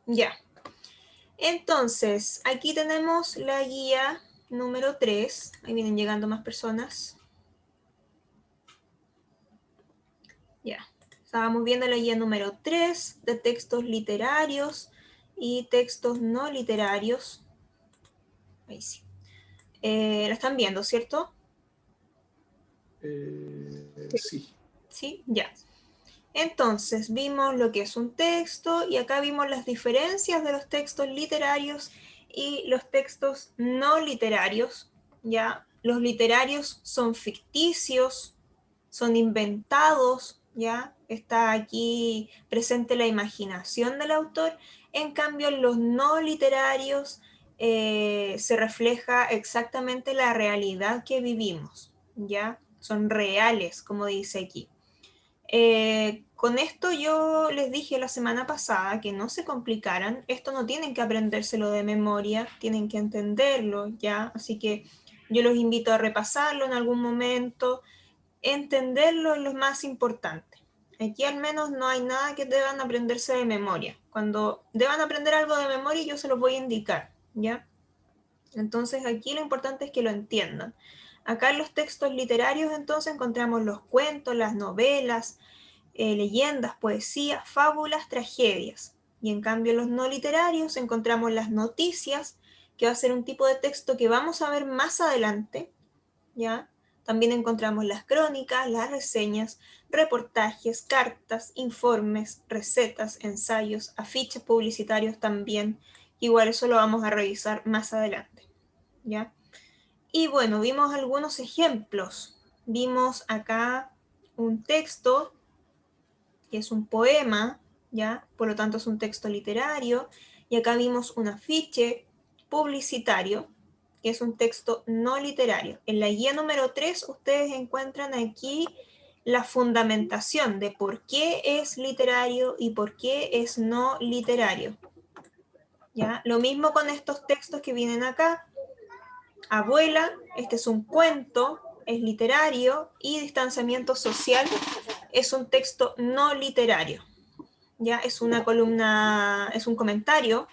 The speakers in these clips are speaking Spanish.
Ya. Entonces, aquí tenemos la guía número 3. Ahí vienen llegando más personas. Ya. Estábamos viendo la guía número 3 de textos literarios y textos no literarios. Ahí sí. La están viendo, ¿cierto? Sí. Sí, ya. Entonces, vimos lo que es un texto y acá vimos las diferencias de los textos literarios y los textos no literarios, ¿ya? Los literarios son ficticios, son inventados, ¿ya? Está aquí presente la imaginación del autor. En cambio, en los no literarios se refleja exactamente la realidad que vivimos, ¿ya? Son reales, como dice aquí. Con esto yo les dije la semana pasada que no se complicaran, esto no tienen que aprendérselo de memoria, tienen que entenderlo, ¿ya? Así que yo los invito a repasarlo en algún momento, entenderlo es lo más importante. Aquí al menos no hay nada que deban aprenderse de memoria. Cuando deban aprender algo de memoria yo se los voy a indicar, ¿ya? Entonces aquí lo importante es que lo entiendan. Acá en los textos literarios entonces encontramos los cuentos, las novelas, leyendas, poesías, fábulas, tragedias. Y en cambio en los no literarios encontramos las noticias, que va a ser un tipo de texto que vamos a ver más adelante, ¿ya? También encontramos las crónicas, las reseñas, reportajes, cartas, informes, recetas, ensayos, afiches publicitarios también. Igual eso lo vamos a revisar más adelante, ¿ya? Y bueno, vimos algunos ejemplos. Vimos acá un texto que es un poema, ¿ya? Por lo tanto es un texto literario. Y acá vimos un afiche publicitario, que es un texto no literario. En la guía número 3 ustedes encuentran aquí la fundamentación de por qué es literario y por qué es no literario. ¿Ya? Lo mismo con estos textos que vienen acá. Abuela, este es un cuento, es literario, y Distanciamiento social es un texto no literario. Ya es una columna, es un comentario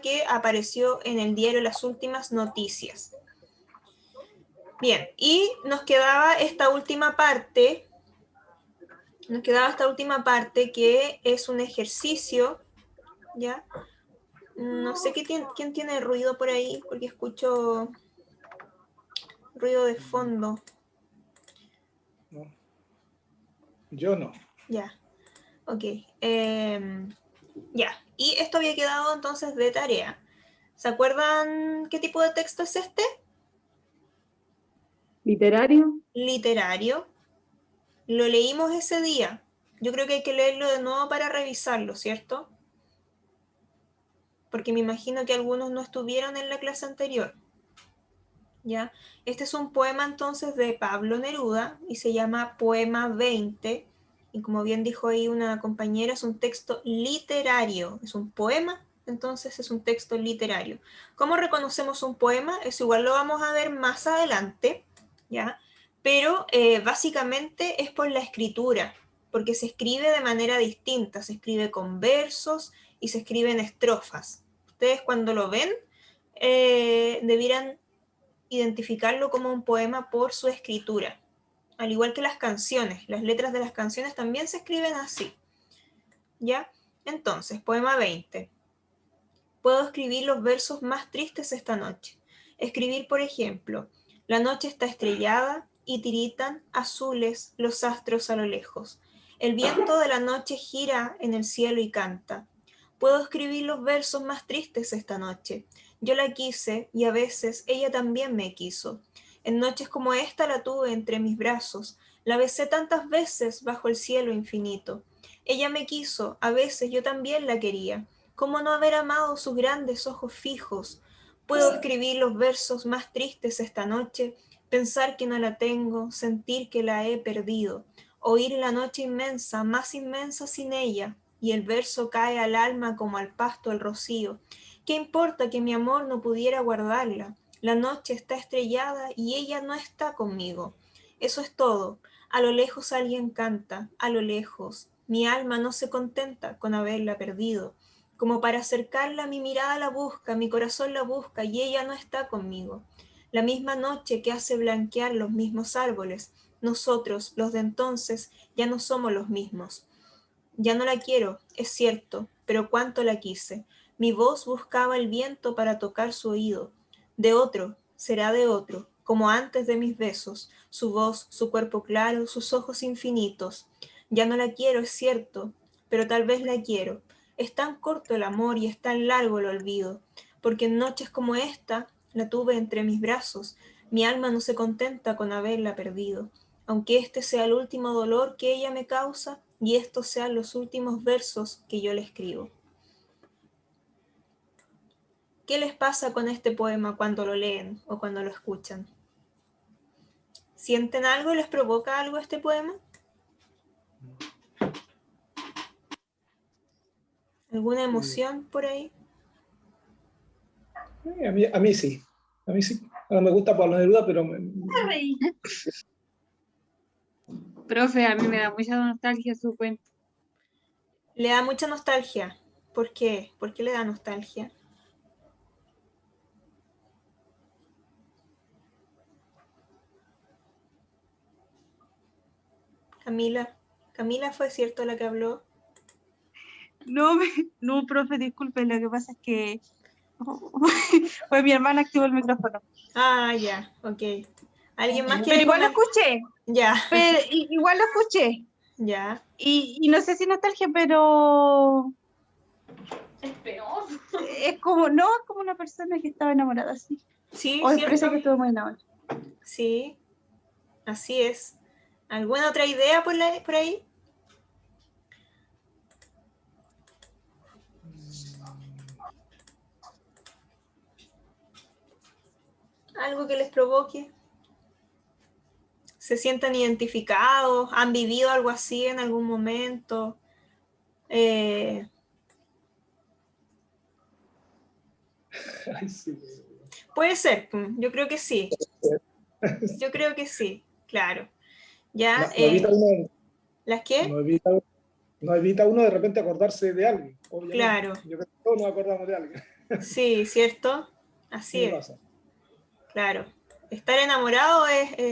que apareció en el diario Las Últimas Noticias. Bien, y nos quedaba esta última parte, que es un ejercicio, ¿ya? No sé quién tiene ruido por ahí, porque escucho ruido de fondo. No. Yo no. Ya, ok. Ya, y esto había quedado entonces de tarea. ¿Se acuerdan qué tipo de texto es este? ¿Literario? Literario. Lo leímos ese día. Yo creo que hay que leerlo de nuevo para revisarlo, ¿cierto? Porque me imagino que algunos no estuvieron en la clase anterior. ¿Ya? Este es un poema entonces de Pablo Neruda y se llama Poema 20. Y como bien dijo ahí una compañera, es un texto literario. Es un poema, entonces es un texto literario. ¿Cómo reconocemos un poema? Eso igual lo vamos a ver más adelante, ¿ya? Pero básicamente es por la escritura, porque se escribe de manera distinta. Se escribe con versos y se escribe en estrofas. Ustedes cuando lo ven, debieran identificarlo como un poema por su escritura. Al igual que las canciones, las letras de las canciones también se escriben así. ¿Ya? Entonces, poema 20. Puedo escribir los versos más tristes esta noche. Escribir, por ejemplo, la noche está estrellada y tiritan azules los astros a lo lejos. El viento de la noche gira en el cielo y canta. Puedo escribir los versos más tristes esta noche. Yo la quise y a veces ella también me quiso. En noches como esta la tuve entre mis brazos. La besé tantas veces bajo el cielo infinito. Ella me quiso, a veces yo también la quería. ¿Cómo no haber amado sus grandes ojos fijos? Puedo escribir los versos más tristes esta noche, pensar que no la tengo, sentir que la he perdido, oír la noche inmensa, más inmensa sin ella, y el verso cae al alma como al pasto el rocío. ¿Qué importa que mi amor no pudiera guardarla? La noche está estrellada y ella no está conmigo. Eso es todo. A lo lejos alguien canta, a lo lejos. Mi alma no se contenta con haberla perdido. Como para acercarla, mi mirada la busca, mi corazón la busca, y ella no está conmigo. La misma noche que hace blanquear los mismos árboles, nosotros, los de entonces, ya no somos los mismos. Ya no la quiero, es cierto, pero cuánto la quise. Mi voz buscaba el viento para tocar su oído. De otro, será de otro, como antes de mis besos, su voz, su cuerpo claro, sus ojos infinitos. Ya no la quiero, es cierto, pero tal vez la quiero. Es tan corto el amor y es tan largo el olvido, porque en noches como esta la tuve entre mis brazos. Mi alma no se contenta con haberla perdido. Aunque este sea el último dolor que ella me causa y estos sean los últimos versos que yo le escribo. ¿Qué les pasa con este poema cuando lo leen o cuando lo escuchan? ¿Sienten algo? ¿Les provoca algo este poema? ¿Alguna emoción por ahí? A mí sí. A mí sí. No me gusta Pablo Neruda, pero Profe, a mí me da mucha nostalgia su cuento. Le da mucha nostalgia. ¿Por qué? ¿Por qué le da nostalgia? Camila. Camila fue cierto la que habló. No, no, profe, disculpe, lo que pasa es que fue mi hermana activó el micrófono. Ah, ya, ok. ¿Alguien más Pero quiere igual lo comentar? escuché, Ya, pero igual lo escuché. ya. Y no sé si nostalgia, pero es peor. Es como, no, es como una persona que estaba enamorada así. Sí, O expresa cierto. que estuvo muy enamorada. Sí, así es. ¿Alguna otra idea por ahí? ¿Algo que les provoque? ¿Se sientan identificados? ¿Han vivido algo así en algún momento? Eh, ay, sí. puede ser, yo creo que sí. Yo creo que sí, claro. Ya, No, evita uno, ¿las qué? no evita uno de repente acordarse de alguien, obviamente. Claro, Yo creo que todos nos acordamos de alguien. sí, ¿cierto? Sí Así me es, pasa. claro. Estar enamorado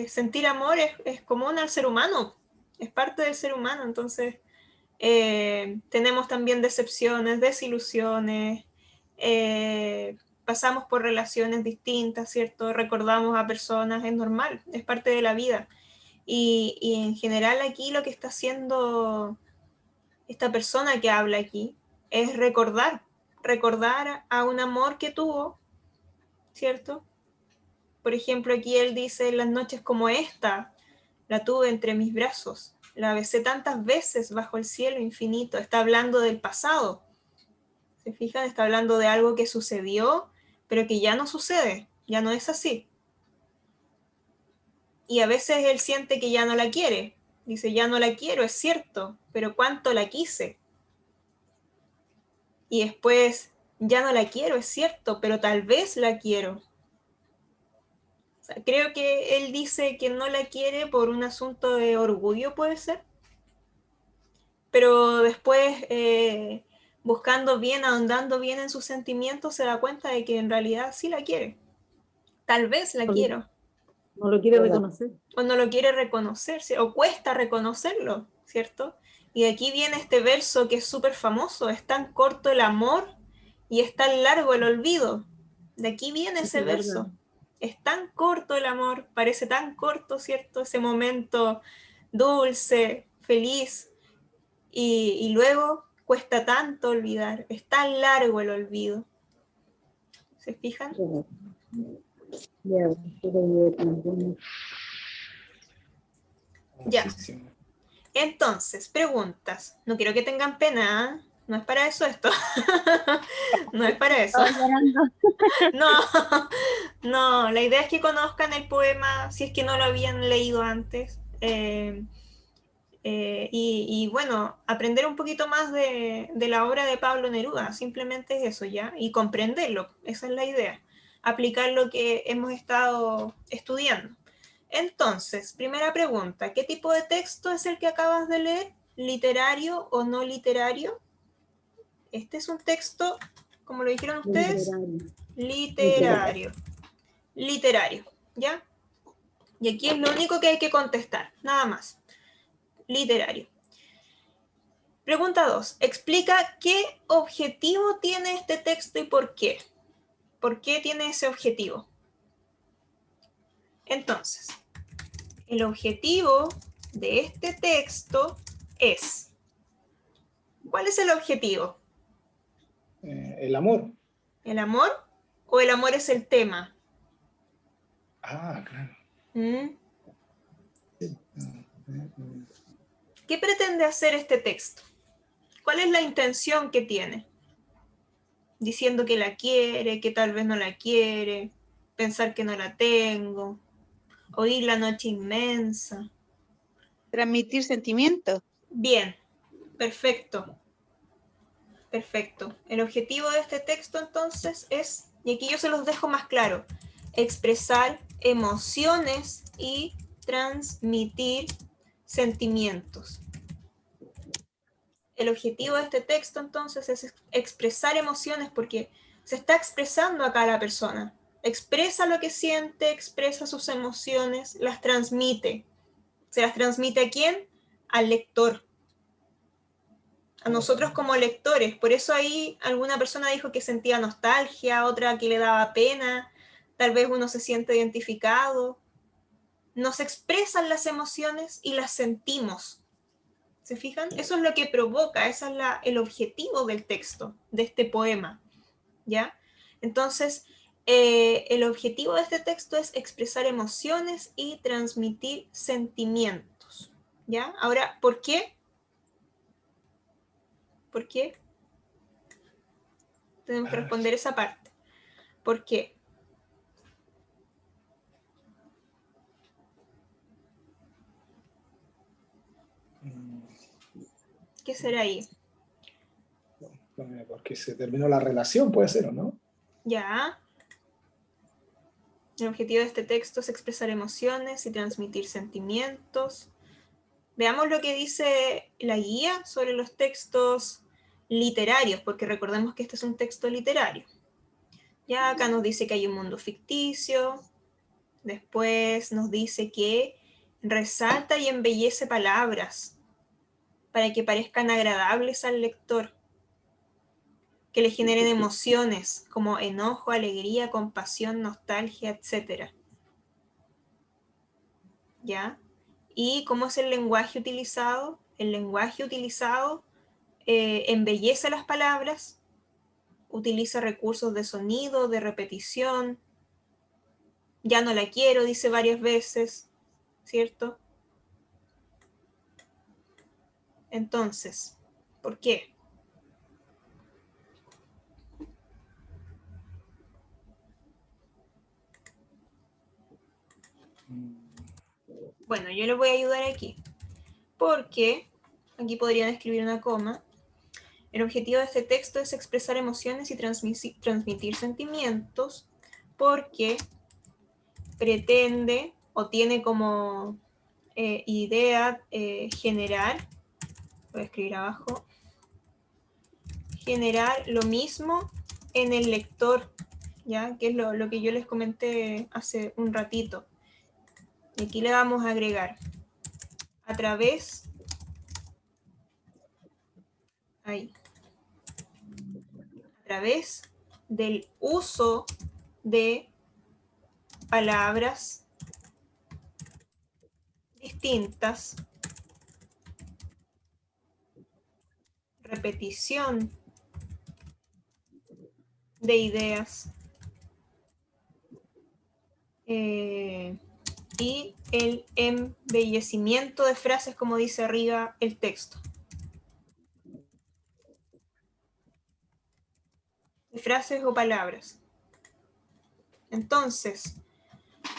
sentir amor es común al ser humano, es parte del ser humano, entonces tenemos también decepciones, desilusiones, pasamos por relaciones distintas, ¿cierto? Recordamos a personas, es normal, es parte de la vida. Y en general aquí lo que está haciendo esta persona que habla aquí es recordar a un amor que tuvo, ¿cierto? Por ejemplo, aquí él dice, las noches como esta, la tuve entre mis brazos, la besé tantas veces bajo el cielo infinito. Está hablando del pasado. ¿Se fijan? Está hablando de algo que sucedió, pero que ya no sucede, ya no es así. Y a veces él siente que ya no la quiere. Dice, ya no la quiero, es cierto, pero ¿cuánto la quise? Y después, ya no la quiero, es cierto, pero tal vez la quiero. O sea, creo que él dice que no la quiere por un asunto de orgullo, puede ser. Pero después, buscando bien, ahondando bien en sus sentimientos, se da cuenta de que en realidad sí la quiere. Tal vez la quiero. No lo quiere reconocer. O no lo quiere reconocer, o cuesta reconocerlo, ¿cierto? Y de aquí viene este verso que es súper famoso, es tan corto el amor y es tan largo el olvido. De aquí viene ese verso. Es tan corto el amor, parece tan corto, ¿cierto? Ese momento dulce, feliz, y luego cuesta tanto olvidar, es tan largo el olvido. ¿Se fijan? Ya. Muchísimo. Entonces, preguntas. No quiero que tengan pena, ¿eh? No es para eso esto. No es para eso. No, no, la idea es que conozcan el poema si es que no lo habían leído antes. Y bueno, aprender un poquito más de la obra de Pablo Neruda, simplemente es eso ya, y comprenderlo, esa es la idea, aplicar lo que hemos estado estudiando. Entonces, primera pregunta, ¿qué tipo de texto es el que acabas de leer? ¿Literario o no literario? Este es un texto, como lo dijeron ustedes, Literario. literario, ¿ya? Y aquí es lo único que hay que contestar, nada más. Literario. Pregunta 2. Explica qué objetivo tiene este texto y por qué. ¿Por qué tiene ese objetivo? Entonces, el objetivo de este texto es... ¿Cuál es el objetivo? El amor. ¿El amor? ¿O el amor es el tema? Ah, claro. ¿Mm? ¿Qué pretende hacer este texto? ¿Cuál es la intención que tiene? Diciendo que la quiere, que tal vez no la quiere, pensar que no la tengo, oír la noche inmensa. Transmitir sentimientos. Bien, perfecto. Perfecto. El objetivo de este texto entonces es, y aquí yo se los dejo más claro, expresar emociones y transmitir sentimientos. El objetivo de este texto entonces es expresar emociones porque se está expresando acá la persona. Expresa lo que siente, expresa sus emociones, las transmite. ¿Se las transmite a quién? Al lector. A nosotros como lectores. Por eso ahí alguna persona dijo que sentía nostalgia, otra que le daba pena, tal vez uno se siente identificado. Nos expresan las emociones y las sentimos. ¿Se fijan? Eso es lo que provoca, ese es el objetivo del texto, de este poema, ¿ya? Entonces, el objetivo de este texto es expresar emociones y transmitir sentimientos, ¿ya? Ahora, ¿por qué? ¿Por qué? Tenemos que responder esa parte. ¿Por qué? ¿Qué será ahí? Porque se terminó la relación, puede ser, ¿o no? Ya. El objetivo de este texto es expresar emociones y transmitir sentimientos. Veamos lo que dice la guía sobre los textos literarios, porque recordemos que este es un texto literario. Ya acá nos dice que hay un mundo ficticio, después nos dice que resalta y embellece palabras para que parezcan agradables al lector, que le generen emociones como enojo, alegría, compasión, nostalgia, etc. ¿Ya? ¿Y cómo es el lenguaje utilizado? El lenguaje utilizado embellece las palabras, utiliza recursos de sonido, de repetición, ya no la quiero, dice varias veces, ¿cierto? Entonces, ¿por qué? Bueno, yo les voy a ayudar aquí, porque aquí podrían escribir una coma. El objetivo de este texto es expresar emociones y transmitir sentimientos, porque pretende o tiene como idea generar, voy a escribir abajo, generar lo mismo en el lector, ¿ya? Que es lo que yo les comenté hace un ratito. Y aquí le vamos a agregar a través, ahí, a través del uso de palabras distintas, repetición de ideas y el embellecimiento de frases, como dice arriba el texto. De frases o palabras. Entonces,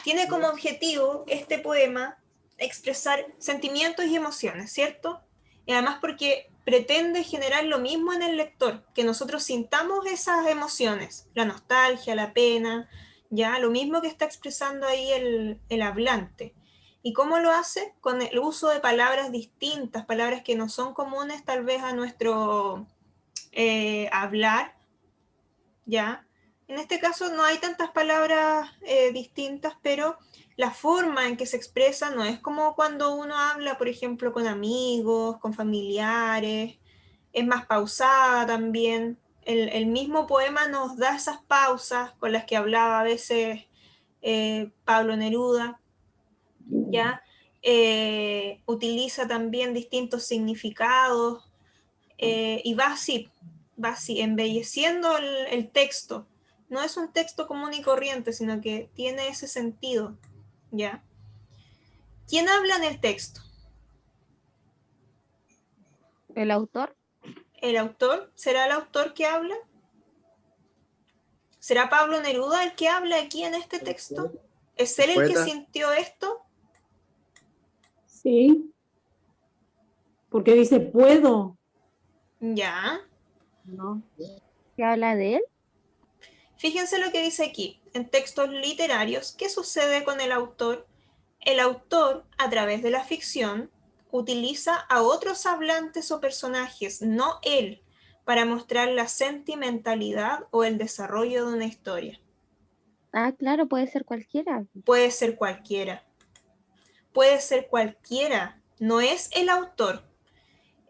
tiene como objetivo este poema expresar sentimientos y emociones, ¿cierto? Y además porque pretende generar lo mismo en el lector, que nosotros sintamos esas emociones, la nostalgia, la pena, ya lo mismo que está expresando ahí el hablante. ¿Y cómo lo hace? Con el uso de palabras distintas, palabras que no son comunes tal vez a nuestro hablar, ¿ya? En este caso no hay tantas palabras distintas, pero la forma en que se expresa no es como cuando uno habla, por ejemplo, con amigos, con familiares, es más pausada también. El mismo poema nos da esas pausas con las que hablaba a veces Pablo Neruda, ¿ya? Utiliza también distintos significados y va así, embelleciendo el texto. No es un texto común y corriente, sino que tiene ese sentido, ¿ya? ¿Quién habla en el texto? ¿El autor? ¿El autor? ¿Será el autor que habla? ¿Será Pablo Neruda el que habla aquí en este texto? ¿Es él el que sintió esto? Sí. Porque dice puedo. Ya. No. ¿Se habla de él? Fíjense lo que dice aquí. En textos literarios, ¿qué sucede con el autor? El autor, a través de la ficción, utiliza a otros hablantes o personajes, no él, para mostrar la sentimentalidad o el desarrollo de una historia. Ah, claro, puede ser cualquiera. Puede ser cualquiera. Puede ser cualquiera. No es el autor.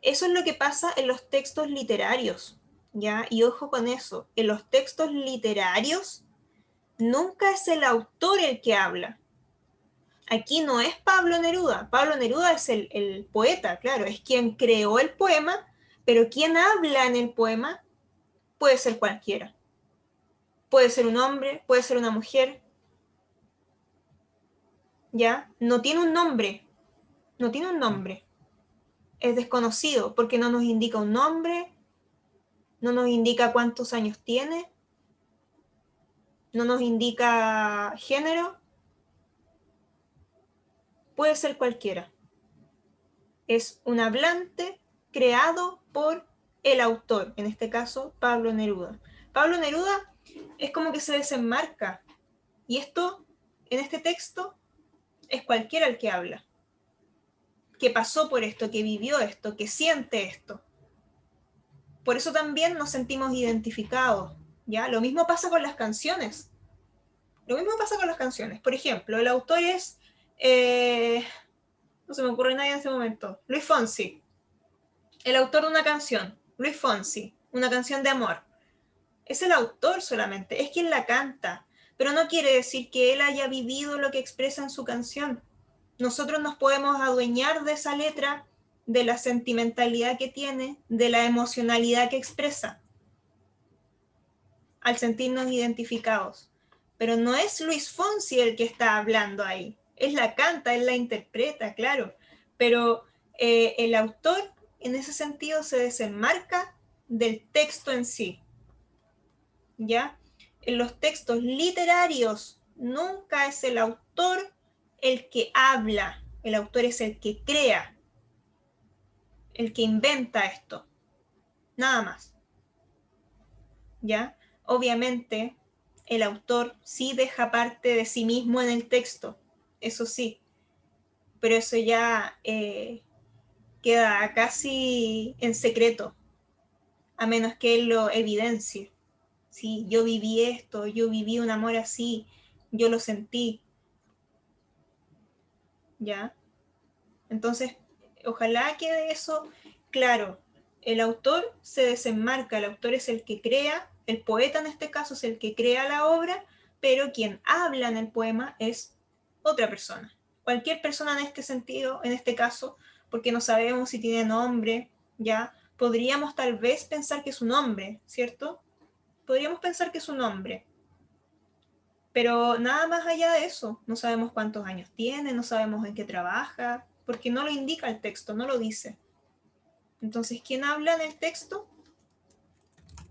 Eso es lo que pasa en los textos literarios, ¿ya? Y ojo con eso. En los textos literarios nunca es el autor el que habla. Aquí no es Pablo Neruda. Pablo Neruda es el poeta, claro, es quien creó el poema, pero quien habla en el poema puede ser cualquiera. Puede ser un hombre, puede ser una mujer, ¿ya? No tiene un nombre, no tiene un nombre. Es desconocido porque no nos indica un nombre, no nos indica cuántos años tiene, no nos indica género. Puede ser cualquiera. Es un hablante creado por el autor, en este caso Pablo Neruda. Pablo Neruda es como que se desenmarca, y esto, en este texto, es cualquiera el que habla, que pasó por esto, que vivió esto, que siente esto. Por eso también nos sentimos identificados, ¿ya? Lo mismo pasa con las canciones. Lo mismo pasa con las canciones. Por ejemplo, el autor es, no se me ocurre nadie en este momento, Luis Fonsi. El autor de una canción, Luis Fonsi, una canción de amor. Es el autor solamente, es quien la canta, pero no quiere decir que él haya vivido lo que expresa en su canción. Nosotros nos podemos adueñar de esa letra, de la sentimentalidad que tiene, de la emocionalidad que expresa, al sentirnos identificados. Pero no es Luis Fonsi el que está hablando ahí. Él la canta, él la interpreta, claro. Pero el autor, en ese sentido, se desenmarca del texto en sí. ¿Ya? En los textos literarios nunca es el autor el que habla, el autor es el que crea, el que inventa esto, nada más. ¿Ya? Obviamente, el autor sí deja parte de sí mismo en el texto, eso sí, pero eso ya queda casi en secreto, a menos que él lo evidencie. Sí, yo viví esto, yo viví un amor así, yo lo sentí, ¿ya? Entonces, ojalá quede eso claro. El autor se desenmarca, el autor es el que crea, el poeta en este caso es el que crea la obra, pero quien habla en el poema es otra persona. Cualquier persona en este sentido, en este caso, porque no sabemos si tiene nombre, ¿ya? Podríamos tal vez pensar que es un hombre, ¿cierto? Podríamos pensar que es un hombre, pero nada más allá de eso, no sabemos cuántos años tiene, no sabemos en qué trabaja, porque no lo indica el texto, no lo dice. Entonces, ¿quién habla en el texto?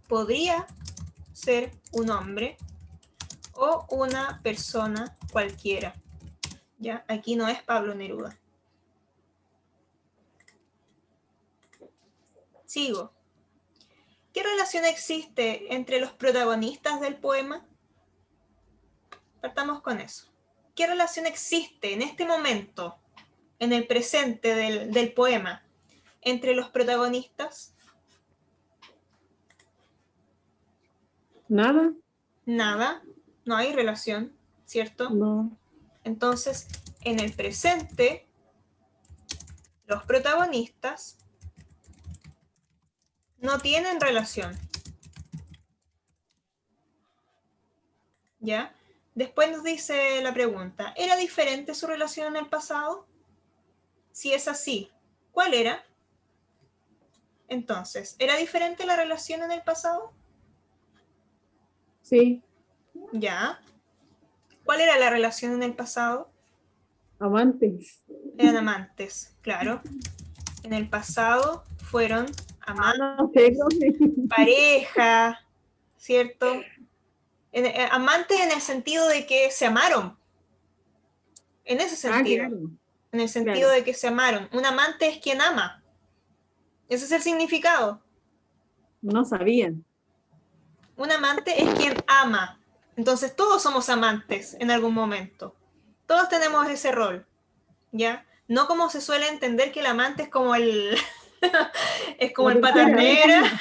Podría ser un hombre o una persona cualquiera. ¿Ya? Aquí no es Pablo Neruda. Sigo. ¿Qué relación existe entre los protagonistas del poema? Partamos con eso. ¿Qué relación existe en este momento, en el presente del poema, entre los protagonistas? Nada. Nada. No hay relación, ¿cierto? No. Entonces, en el presente, los protagonistas no tienen relación. ¿Ya? Después nos dice la pregunta, ¿era diferente su relación en el pasado? Si es así, ¿cuál era? Entonces, ¿era diferente la relación en el pasado? Sí. ¿Ya? ¿Cuál era la relación en el pasado? Amantes. Eran amantes, claro. En el pasado fueron amantes, No sé, profe. pareja, ¿cierto? Amantes en el sentido de que se amaron. En ese sentido. Claro. En el sentido Claro. de que se amaron. Un amante es quien ama. Ese es el significado. No sabían. Un amante es quien ama. Entonces todos somos amantes en algún momento. Todos tenemos ese rol, ¿ya? No como se suele entender que el amante es como el es como La el patas tercera, negras,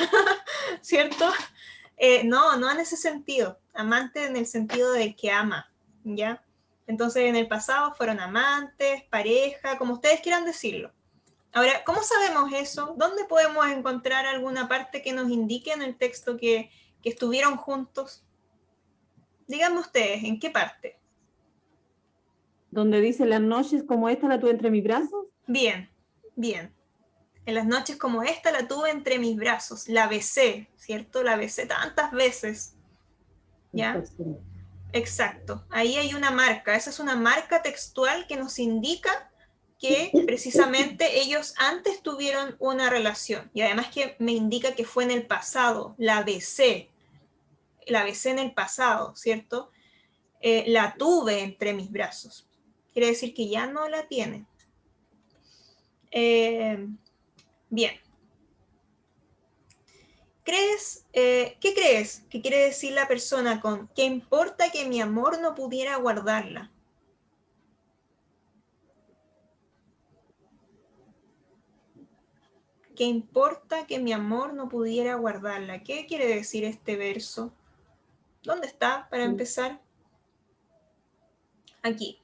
¿cierto? No, no en ese sentido. Amante en el sentido de que ama, ¿ya? Entonces en el pasado fueron amantes, pareja, como ustedes quieran decirlo. Ahora, ¿cómo sabemos eso? ¿Dónde podemos encontrar alguna parte que nos indique en el texto que estuvieron juntos? Díganme ustedes, ¿en qué parte? donde dice las noches como esta la tuve entre mis brazos. Bien, bien. En las noches como esta la tuve entre mis brazos, la besé, ¿cierto? La besé tantas veces, ¿ya? Exacto. Ahí hay una marca, esa es una marca textual que nos indica que precisamente ellos antes tuvieron una relación y además que me indica que fue en el pasado, la besé en el pasado, ¿cierto? La tuve entre mis brazos. Quiere decir que ya no la tiene. Bien. ¿Qué crees que quiere decir la persona con ¿qué importa que mi amor no pudiera guardarla? ¿Qué importa que mi amor no pudiera guardarla? ¿Qué quiere decir este verso? ¿Dónde está para empezar? Aquí.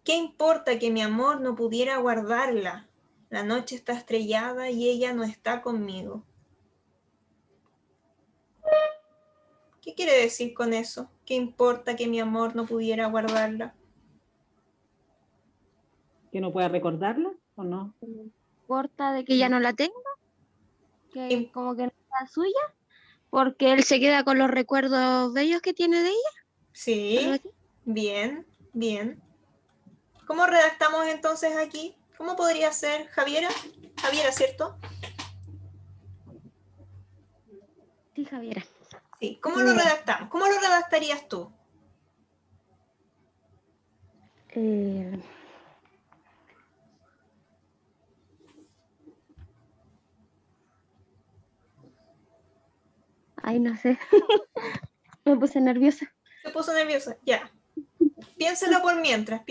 ¿Qué importa que mi amor no pudiera guardarla? La noche está estrellada y ella no está conmigo. ¿Qué quiere decir con eso? ¿Qué importa que mi amor no pudiera guardarla? ¿Que no pueda recordarla o no? Corta de que ya no la tengo, que ¿Qué- como que no es la suya, porque él se queda con los recuerdos bellos que tiene de ella. ¿Algo Sí, así? bien, bien. ¿Cómo redactamos entonces aquí? ¿Cómo podría ser Javiera? Javiera, ¿cierto? Sí, Javiera. Sí. ¿Cómo lo redactamos? ¿Cómo lo redactarías tú? Ay, no sé. Me puse nerviosa. Se puso nerviosa. Ya. Piénselo por mientras,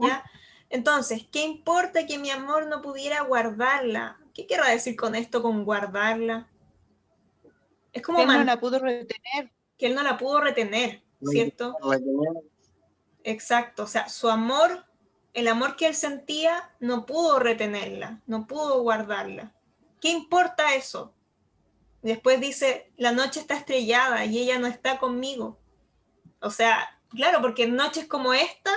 ¿ya? Entonces, ¿qué importa que mi amor no pudiera guardarla? ¿Qué querrá decir con esto, con guardarla? Es como Que él no la pudo retener. que él no la pudo retener, ¿cierto? Exacto, o sea, su amor, el amor que él sentía, no pudo retenerla, no pudo guardarla. ¿Qué importa eso? Después dice, la noche está estrellada y ella no está conmigo. O sea, claro, porque en noches como esta,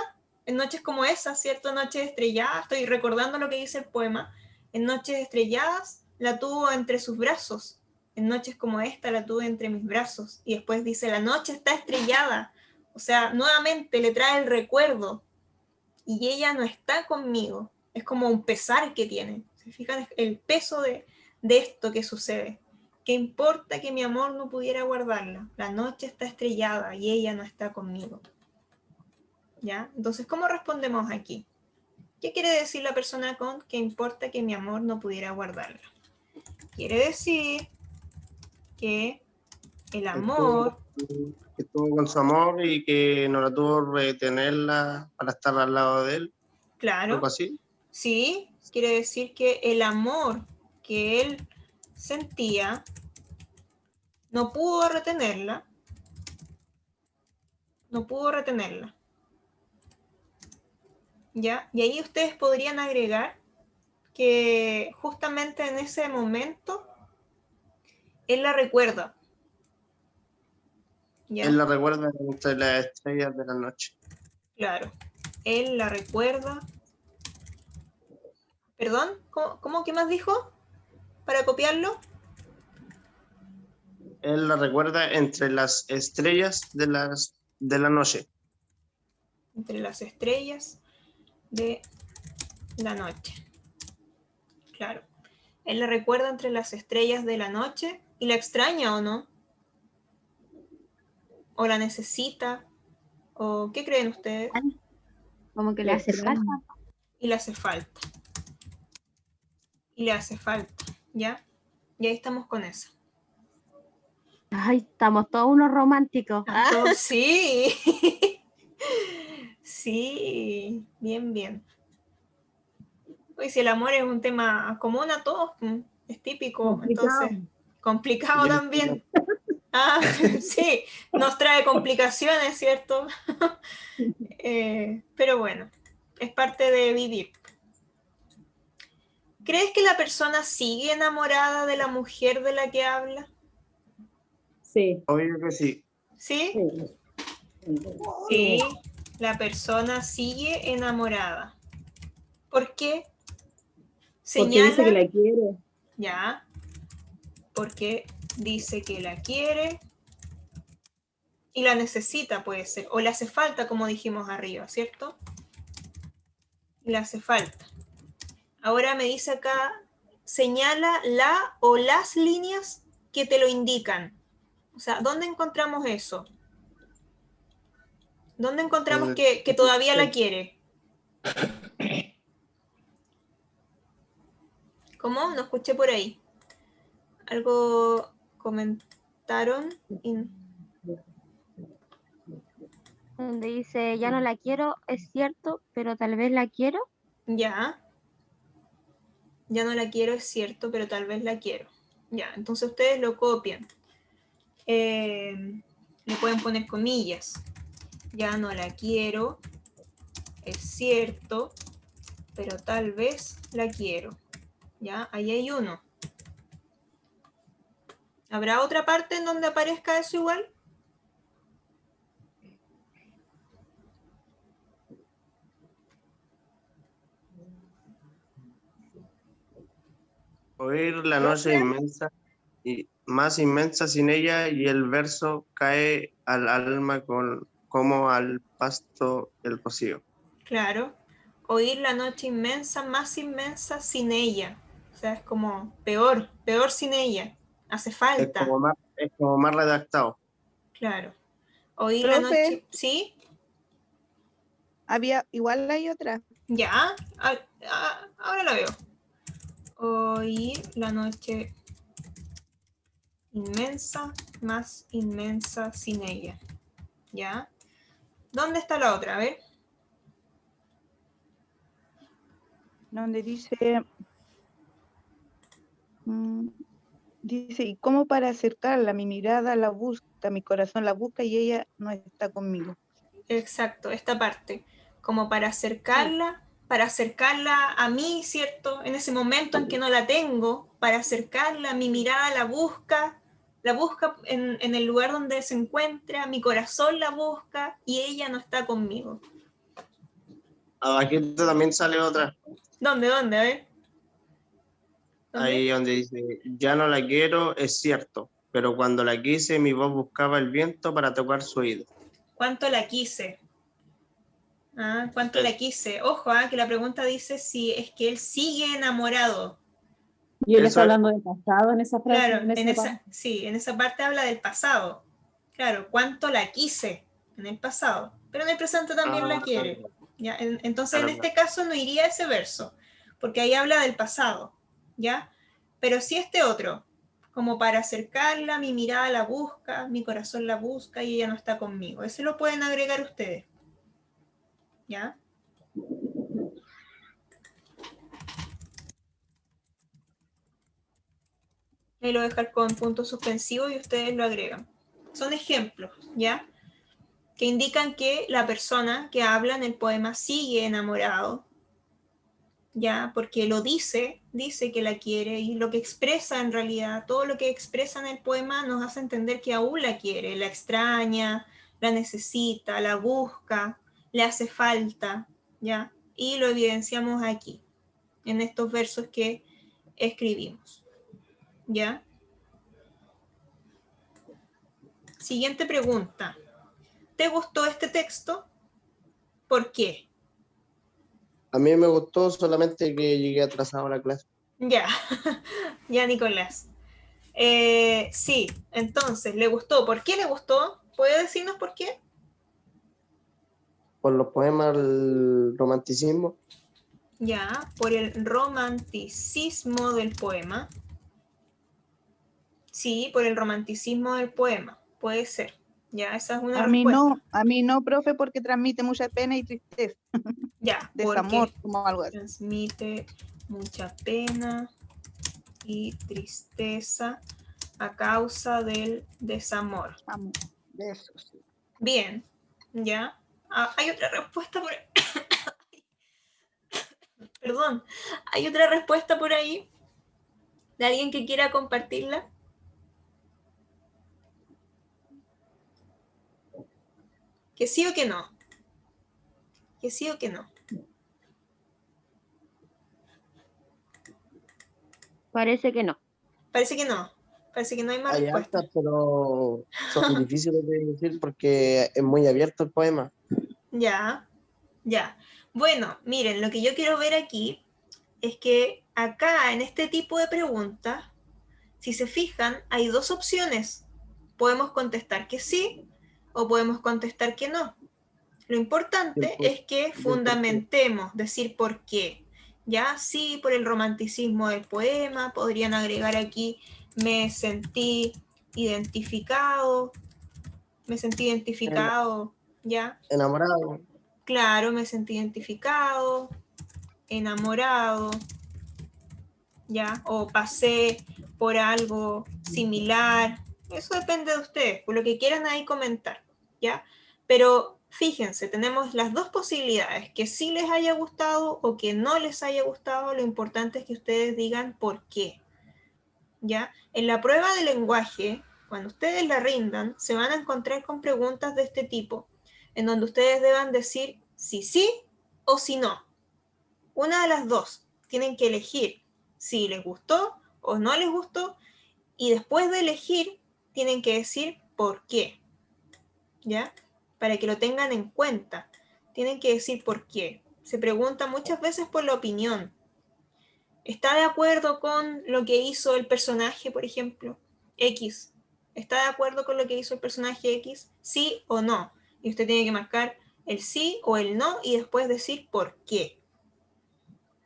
en noches como esa, ¿cierto? Noches estrelladas, estoy recordando lo que dice el poema, en noches estrelladas la tuvo entre sus brazos, en noches como esta la tuve entre mis brazos. Y después dice, la noche está estrellada. O sea, nuevamente le trae el recuerdo y ella no está conmigo. Es como un pesar que tiene. ¿Se fijan? El peso de esto que sucede. ¿Qué importa que mi amor no pudiera guardarla? La noche está estrellada y ella no está conmigo. ¿Ya? Entonces, ¿cómo respondemos aquí? ¿Qué quiere decir la persona con qué importa que mi amor no pudiera guardarla? Quiere decir que el amor, Que estuvo con su amor y que no la tuvo retenerla para estar al lado de él, claro, algo así. sí, quiere decir que el amor que él sentía no pudo retenerla. No pudo retenerla. ¿Ya? Y ahí ustedes podrían agregar que justamente en ese momento él la recuerda. ¿Ya? Él la recuerda entre las estrellas de la noche. Claro. Él la recuerda. ¿Perdón? ¿Cómo qué más dijo? Para copiarlo. Él la recuerda entre las estrellas de la noche. Entre las estrellas de la noche. Claro. Él la recuerda entre las estrellas de la noche y la extraña o no. O la necesita. ¿O qué creen ustedes? Como que le hace falta. Y le hace falta. Y le hace falta. ¿Ya? Y ahí estamos con eso. Ay, estamos todos unos románticos. Entonces, sí. Sí, bien, bien. Pues si el amor es un tema común a todos, es típico, Complicado. entonces complicado Yo también. Ah, sí, nos trae complicaciones, ¿cierto? Pero bueno, es parte de vivir. ¿Crees que la persona sigue enamorada de la mujer de la que habla? Sí. obvio que sí. ¿Sí? Sí. Sí, la persona sigue enamorada. ¿Por qué? Porque dice que Señala, la quiere. ya, porque dice que la quiere y la necesita, puede ser, o le hace falta, como dijimos arriba, ¿cierto? Le hace falta. Ahora me dice acá, señala la o las líneas que te lo indican. O sea, ¿dónde encontramos eso? ¿Dónde encontramos que todavía la quiere? ¿Cómo? No escuché por ahí. Algo comentaron. Donde dice, ya no la quiero, es cierto, pero tal vez la quiero. Ya. Ya no la quiero, es cierto, pero tal vez la quiero. Ya, entonces ustedes lo copian. Le pueden poner comillas. Ya no la quiero, es cierto, pero tal vez la quiero. Ya, ahí hay uno. ¿Habrá otra parte en donde aparezca eso igual? Oír la noche inmensa y más inmensa sin ella y el verso cae al alma como al pasto el rocío. Claro. Oír la noche inmensa, más inmensa sin ella. O sea, es como peor, peor sin ella. Hace falta. Es como más redactado. Claro. Oír la Profe, noche. ¿Sí? igual hay otra. Ya. Ahora la veo. Oír la noche inmensa, más inmensa sin ella. ¿Ya? ¿Dónde está la otra? A ver. Donde dice, ¿y cómo para acercarla? Mi mirada la busca, mi corazón la busca y ella no está conmigo. Exacto, esta parte. Como Sí. para acercarla a mí, ¿cierto? En ese momento en que no la tengo, para acercarla, mi mirada la busca en el lugar donde se encuentra, mi corazón la busca y ella no está conmigo. Abajito también sale otra, ¿Dónde? ¿Dónde? A ver. ¿Dónde? ahí donde dice, ya no la quiero, es cierto, pero cuando la quise mi voz buscaba el viento para tocar su oído. ¿Cuánto la quise? ¿Cuánto la Eso. quise? Ojo, que la pregunta dice si es que él sigue enamorado. Y él está Eso es, hablando de pasado en esa frase, Claro, en esa parte. sí, en esa parte habla del pasado. Claro, cuánto la quise en el pasado, pero en el presente también la quiere. ¿Ya? Entonces, en claro, este caso no iría ese verso, porque ahí habla del pasado, ¿ya? Pero sí este otro, como para acercarla, mi mirada la busca, mi corazón la busca y ella no está conmigo. Ese lo pueden agregar ustedes, ¿ya? Ahí lo voy a dejar con punto suspensivo y ustedes lo agregan. Son ejemplos, ¿ya? Que indican que la persona que habla en el poema sigue enamorado, ¿ya? Porque lo dice que la quiere, y lo que expresa en realidad, todo lo que expresa en el poema nos hace entender que aún la quiere, la extraña, la necesita, la busca, le hace falta, ¿ya? Y lo evidenciamos aquí, en estos versos que escribimos, ¿ya? Siguiente pregunta. ¿Te gustó este texto? ¿Por qué? A mí me gustó, solamente que llegué atrasado a la clase. Ya, ya Nicolás. Sí, entonces, ¿le gustó? ¿Por qué le gustó? ¿Puede decirnos por qué? Por los poemas, el romanticismo. Ya, por el romanticismo del poema. Sí, por el romanticismo del poema. Puede ser. Ya, esa es una respuesta. A mí no, profe, porque transmite mucha pena y tristeza, Ya, desamor, porque como algo así. transmite mucha pena y tristeza a causa del desamor. Amor, de eso, sí. Bien, ya. Hay otra respuesta por Perdón, ¿hay otra respuesta por ahí? ¿De alguien que quiera compartirla? ¿Que sí o que no? ¿Que sí o que no? Parece que no. Parece que no. Parece que no hay más Hay respuesta. hartas, pero son difíciles de decir porque es muy abierto el poema. Ya, ya. Bueno, miren, lo que yo quiero ver aquí es que acá, en este tipo de preguntas, si se fijan, hay dos opciones. Podemos contestar que sí o podemos contestar que no. Lo importante es que fundamentemos, decir por qué. Ya, sí, por el romanticismo del poema, podrían agregar aquí, me sentí identificado, ¿ya? Enamorado. Claro, me sentí identificado, enamorado, ¿ya? O pasé por algo similar. Eso depende de ustedes, por lo que quieran ahí comentar, ¿ya? Pero fíjense, tenemos las dos posibilidades, que sí les haya gustado o que no les haya gustado. Lo importante es que ustedes digan por qué, ¿ya? En la prueba de lenguaje, cuando ustedes la rindan, se van a encontrar con preguntas de este tipo, en donde ustedes deban decir si sí o si no. Una de las dos. Tienen que elegir si les gustó o no les gustó, y después de elegir, tienen que decir por qué, ¿ya? Para que lo tengan en cuenta. Tienen que decir por qué. Se pregunta muchas veces por la opinión. ¿Está de acuerdo con lo que hizo el personaje, por ejemplo? X. ¿Está de acuerdo con lo que hizo el personaje X? ¿Sí o no? Y usted tiene que marcar el sí o el no y después decir por qué.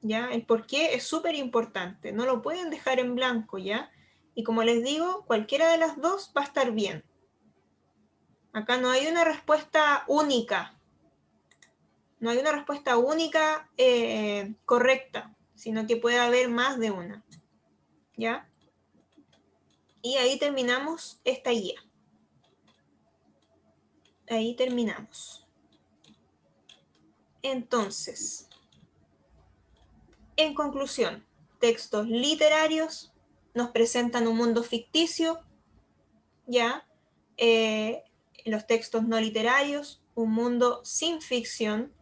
¿Ya? El por qué es súper importante. No lo pueden dejar en blanco, ¿ya? Y como les digo, cualquiera de las dos va a estar bien. Acá no hay una respuesta única. No hay una respuesta única correcta, sino que puede haber más de una. ¿Ya? Y ahí terminamos esta guía. Ahí terminamos. Entonces, en conclusión, textos literarios nos presentan un mundo ficticio, ¿ya? Los textos no literarios, un mundo sin ficción,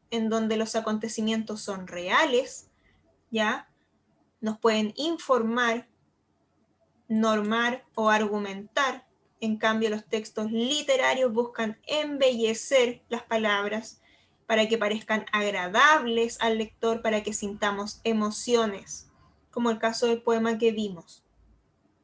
en donde los acontecimientos son reales, ¿ya? Nos pueden informar, normar o argumentar. En cambio, los textos literarios buscan embellecer las palabras para que parezcan agradables al lector, para que sintamos emociones, como el caso del poema que vimos.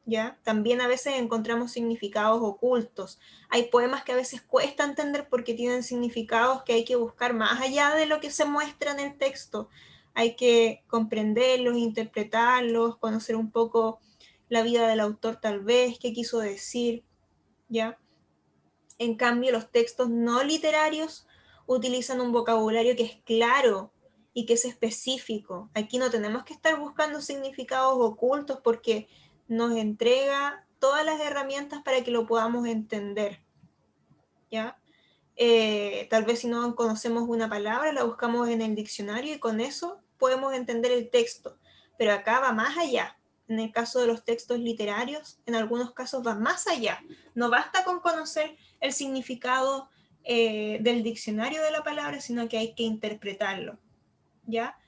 ¿Ya? También a veces encontramos significados ocultos. Hay poemas que a veces cuesta entender porque tienen significados que hay que buscar más allá de lo que se muestra en el texto. Hay que comprenderlos, interpretarlos, conocer un poco la vida del autor tal vez, qué quiso decir, ¿ya? En cambio, los textos no literarios utilizan un vocabulario que es claro y que es específico. Aquí no tenemos que estar buscando significados ocultos porque nos entrega todas las herramientas para que lo podamos entender, ¿ya? Tal vez si no conocemos una palabra, la buscamos en el diccionario y con eso podemos entender el texto, pero acá va más allá. En el caso de los textos literarios, en algunos casos va más allá. No basta con conocer el significado del diccionario de la palabra, sino que hay que interpretarlo, ¿ya?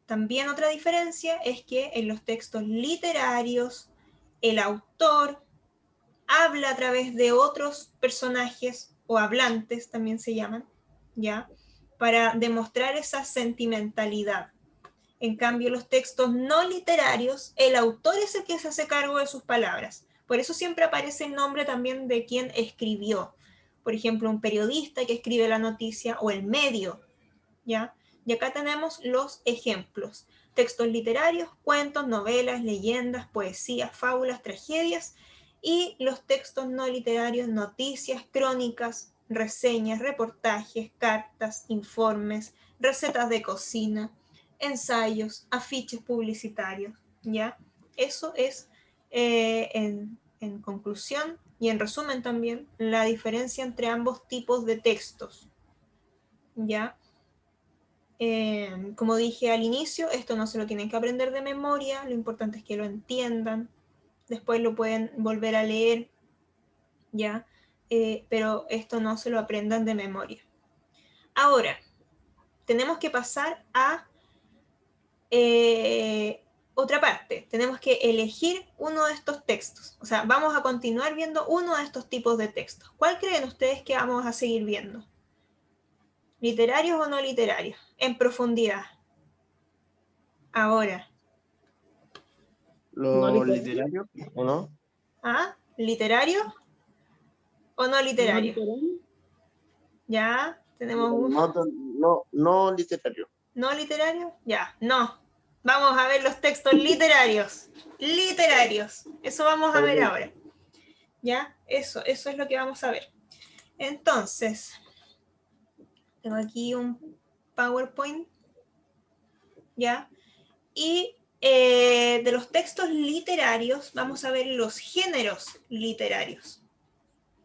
También otra diferencia es que en los textos literarios el autor habla a través de otros personajes o hablantes, también se llaman, ¿ya? Para demostrar esa sentimentalidad. En cambio, los textos no literarios, el autor es el que se hace cargo de sus palabras. Por eso siempre aparece el nombre también de quien escribió. Por ejemplo, un periodista que escribe la noticia o el medio, ¿ya? Y acá tenemos los ejemplos. Textos literarios, cuentos, novelas, leyendas, poesías, fábulas, tragedias, y los textos no literarios, noticias, crónicas, reseñas, reportajes, cartas, informes, recetas de cocina, ensayos, afiches publicitarios, ¿ya? Eso es, en conclusión y en resumen también, la diferencia entre ambos tipos de textos, ¿ya? Como dije al inicio, esto no se lo tienen que aprender de memoria, lo importante es que lo entiendan, después lo pueden volver a leer, ¿ya? Pero esto no se lo aprendan de memoria. Ahora, tenemos que pasar a otra parte. Tenemos que elegir uno de estos textos. O sea, vamos a continuar viendo uno de estos tipos de textos. ¿Cuál creen ustedes que vamos a seguir viendo? ¿Literarios o no literarios? En profundidad. Ahora. ¿Lo literario o no? ¿Ah? ¿Literario o no literario? Ya, tenemos un... No literario. ¿No literario? Ya, no. Vamos a ver los textos literarios. Literarios. Eso vamos a ver ahora. ¿Ya? Eso es lo que vamos a ver. Entonces, tengo aquí un PowerPoint. ¿Ya? Y de los textos literarios vamos a ver los géneros literarios.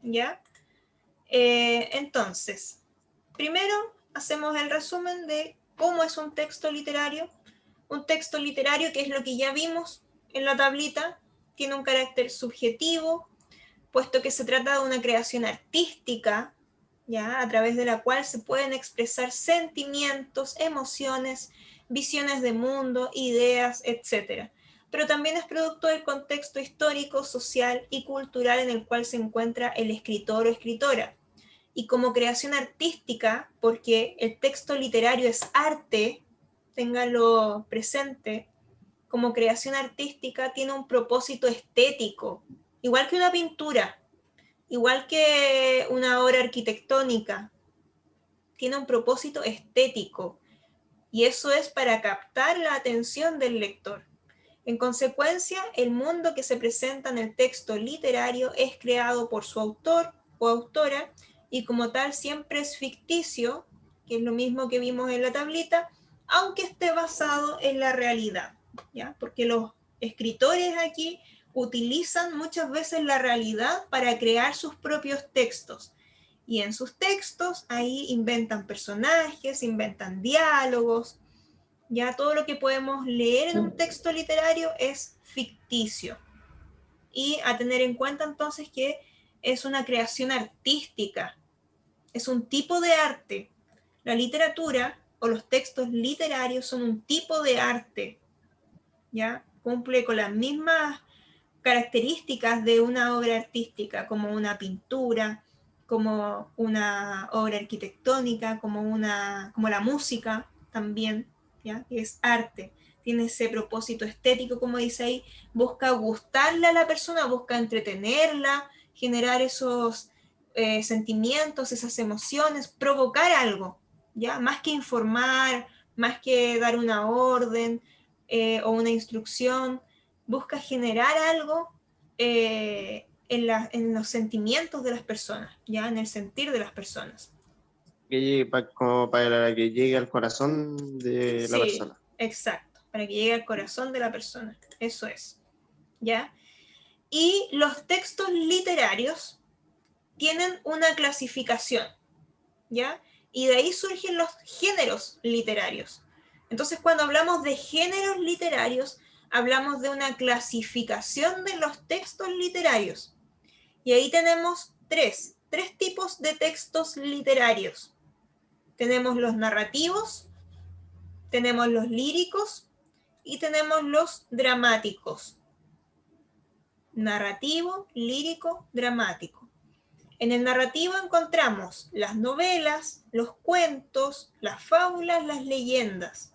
¿Ya? Entonces, primero hacemos el resumen de cómo es un texto literario. Un texto literario, que es lo que ya vimos en la tablita, tiene un carácter subjetivo, puesto que se trata de una creación artística, ¿ya? A través de la cual se pueden expresar sentimientos, emociones, visiones de mundo, ideas, etc. Pero también es producto del contexto histórico, social y cultural en el cual se encuentra el escritor o escritora. Y como creación artística, porque el texto literario es arte, téngalo presente, como creación artística tiene un propósito estético, igual que una pintura, igual que una obra arquitectónica, tiene un propósito estético, y eso es para captar la atención del lector. En consecuencia, el mundo que se presenta en el texto literario es creado por su autor o autora, y como tal siempre es ficticio, que es lo mismo que vimos en la tablita, aunque esté basado en la realidad, ¿ya? Porque los escritores aquí utilizan muchas veces la realidad para crear sus propios textos. Y en sus textos ahí inventan personajes, inventan diálogos, ya todo lo que podemos leer en un texto literario es ficticio. Y a tener en cuenta entonces que es una creación artística, es un tipo de arte. La literatura o los textos literarios son un tipo de arte, ¿ya? Cumple con las mismas características de una obra artística, como una pintura, como una obra arquitectónica, como la música también, ¿ya? Que es arte, tiene ese propósito estético, como dice ahí, busca gustarle a la persona, busca entretenerla, generar esos sentimientos, esas emociones, provocar algo, ¿ya? Más que informar, más que dar una orden o una instrucción, busca generar algo en los sentimientos de las personas, ya en el sentir de las personas. Que llegue como para que llegue al corazón de la persona. Exacto, para que llegue al corazón de la persona, eso es. ¿ya? Y los textos literarios tienen una clasificación, ¿ya? Y de ahí surgen los géneros literarios. Entonces, cuando hablamos de géneros literarios, hablamos de una clasificación de los textos literarios. Y ahí tenemos tres tipos de textos literarios. Tenemos los narrativos, tenemos los líricos y tenemos los dramáticos. Narrativo, lírico, dramático. En el narrativo encontramos las novelas, los cuentos, las fábulas, las leyendas.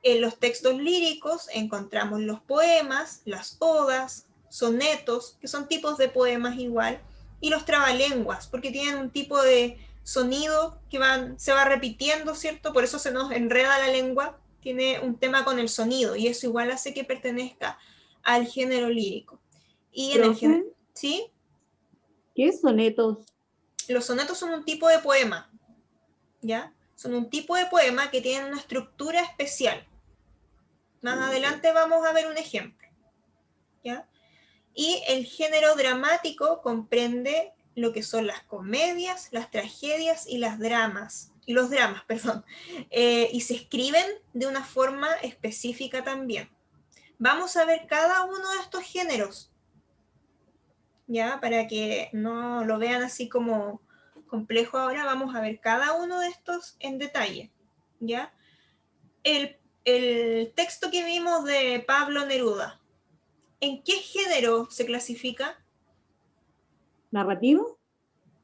En los textos líricos encontramos los poemas, las odas, sonetos, que son tipos de poemas igual, y los trabalenguas, porque tienen un tipo de sonido que se va repitiendo, ¿cierto? Por eso se nos enreda la lengua, tiene un tema con el sonido, y eso igual hace que pertenezca al género lírico. Y en el género, ¿sí? ¿Qué sonetos? Los sonetos son un tipo de poema, ¿ya? Son un tipo de poema que tienen una estructura especial. Más adelante vamos a ver un ejemplo, ¿ya? Y el género dramático comprende lo que son las comedias, las tragedias y los dramas, perdón. Y se escriben de una forma específica también. Vamos a ver cada uno de estos géneros, ¿ya? Para que no lo vean así como complejo ahora, vamos a ver cada uno de estos en detalle, ¿ya? El texto que vimos de Pablo Neruda, ¿en qué género se clasifica? ¿Narrativo?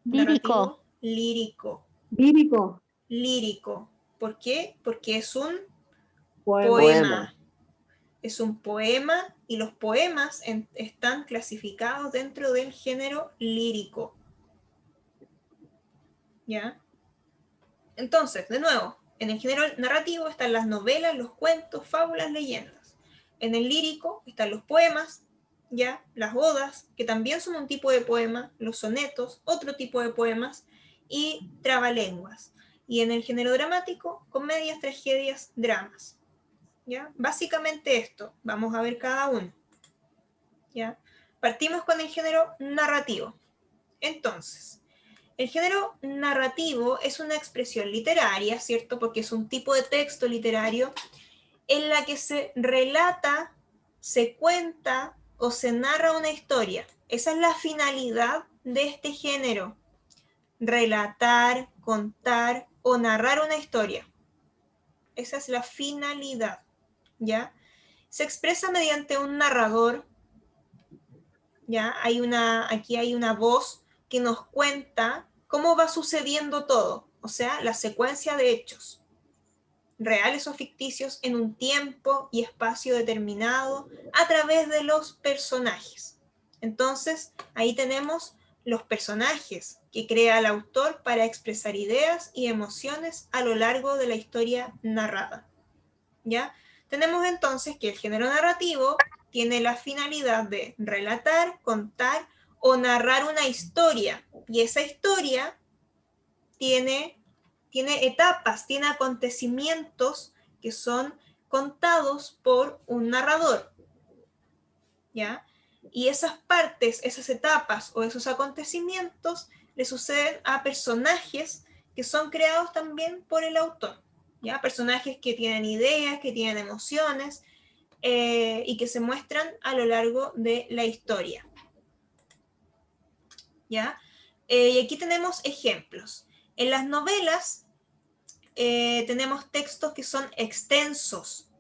Lírico. Narrativo, lírico. Lírico. Lírico. ¿Por qué? Porque es un Poema. poema. Es un poema y los poemas están clasificados dentro del género lírico. ¿Ya? Entonces, de nuevo, en el género narrativo están las novelas, los cuentos, fábulas, leyendas. En el lírico están los poemas, ¿ya? Las odas, que también son un tipo de poema, los sonetos, otro tipo de poemas, y trabalenguas. Y en el género dramático, comedias, tragedias, dramas. ¿Ya? Básicamente esto, vamos a ver cada uno. ¿Ya? Partimos con el género narrativo. Entonces, el género narrativo es una expresión literaria, ¿cierto? Porque es un tipo de texto literario en la que se relata, se cuenta o se narra una historia. Esa es la finalidad de este género. Relatar, contar o narrar una historia. Esa es la finalidad, ¿ya? Se expresa mediante un narrador, ¿ya? Aquí hay una voz que nos cuenta cómo va sucediendo todo, o sea, la secuencia de hechos, reales o ficticios, en un tiempo y espacio determinado a través de los personajes. Entonces, ahí tenemos los personajes que crea el autor para expresar ideas y emociones a lo largo de la historia narrada, ¿ya? Tenemos entonces que el género narrativo tiene la finalidad de relatar, contar o narrar una historia, y esa historia tiene etapas, tiene acontecimientos que son contados por un narrador, ¿ya? Y esas partes, esas etapas o esos acontecimientos le suceden a personajes que son creados también por el autor, ¿ya? Personajes que tienen ideas, que tienen emociones y que se muestran a lo largo de la historia, ¿ya? Y aquí tenemos ejemplos. En las novelas tenemos textos que son extensos,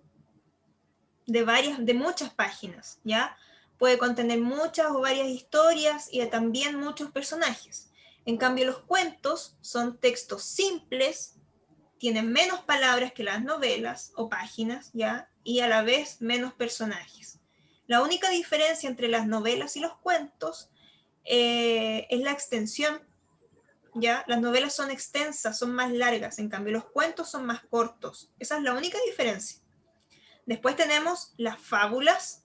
de muchas páginas, ¿ya? Puede contener muchas o varias historias y también muchos personajes. En cambio, los cuentos son textos simples, tienen menos palabras que las novelas o páginas, ¿ya? Y a la vez menos personajes. La única diferencia entre las novelas y los cuentos es la extensión, ¿ya? Las novelas son extensas, son más largas, en cambio los cuentos son más cortos. Esa es la única diferencia. Después tenemos las fábulas,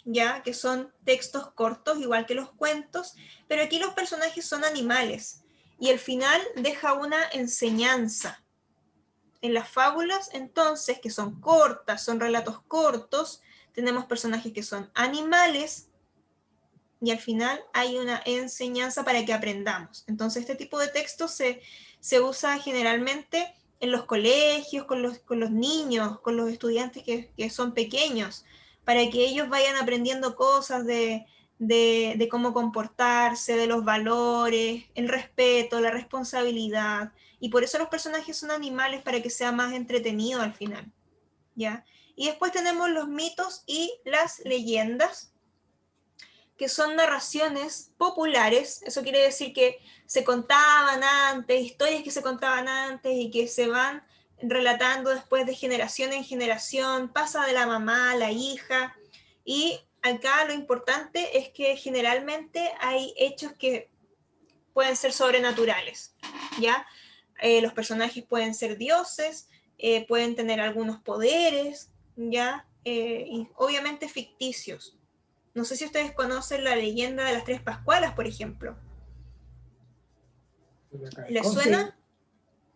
¿ya? Que son textos cortos, igual que los cuentos, pero aquí los personajes son animales y el final deja una enseñanza. En las fábulas, entonces, que son cortas, son relatos cortos, tenemos personajes que son animales, y al final hay una enseñanza para que aprendamos. Entonces este tipo de texto se usa generalmente en los colegios, con los niños, con los estudiantes que son pequeños, para que ellos vayan aprendiendo cosas de cómo comportarse, de los valores, el respeto, la responsabilidad. Y por eso los personajes son animales, para que sea más entretenido al final, ¿ya? Y después tenemos los mitos y las leyendas, que son narraciones populares. Eso quiere decir que se contaban antes, historias que se contaban antes y que se van relatando después de generación en generación, pasa de la mamá a la hija, y acá lo importante es que generalmente hay hechos que pueden ser sobrenaturales, ¿ya? Los personajes pueden ser dioses, pueden tener algunos poderes, ¿ya? Y obviamente ficticios. No sé si ustedes conocen la leyenda de las Tres Pascualas, por ejemplo. ¿Les suena?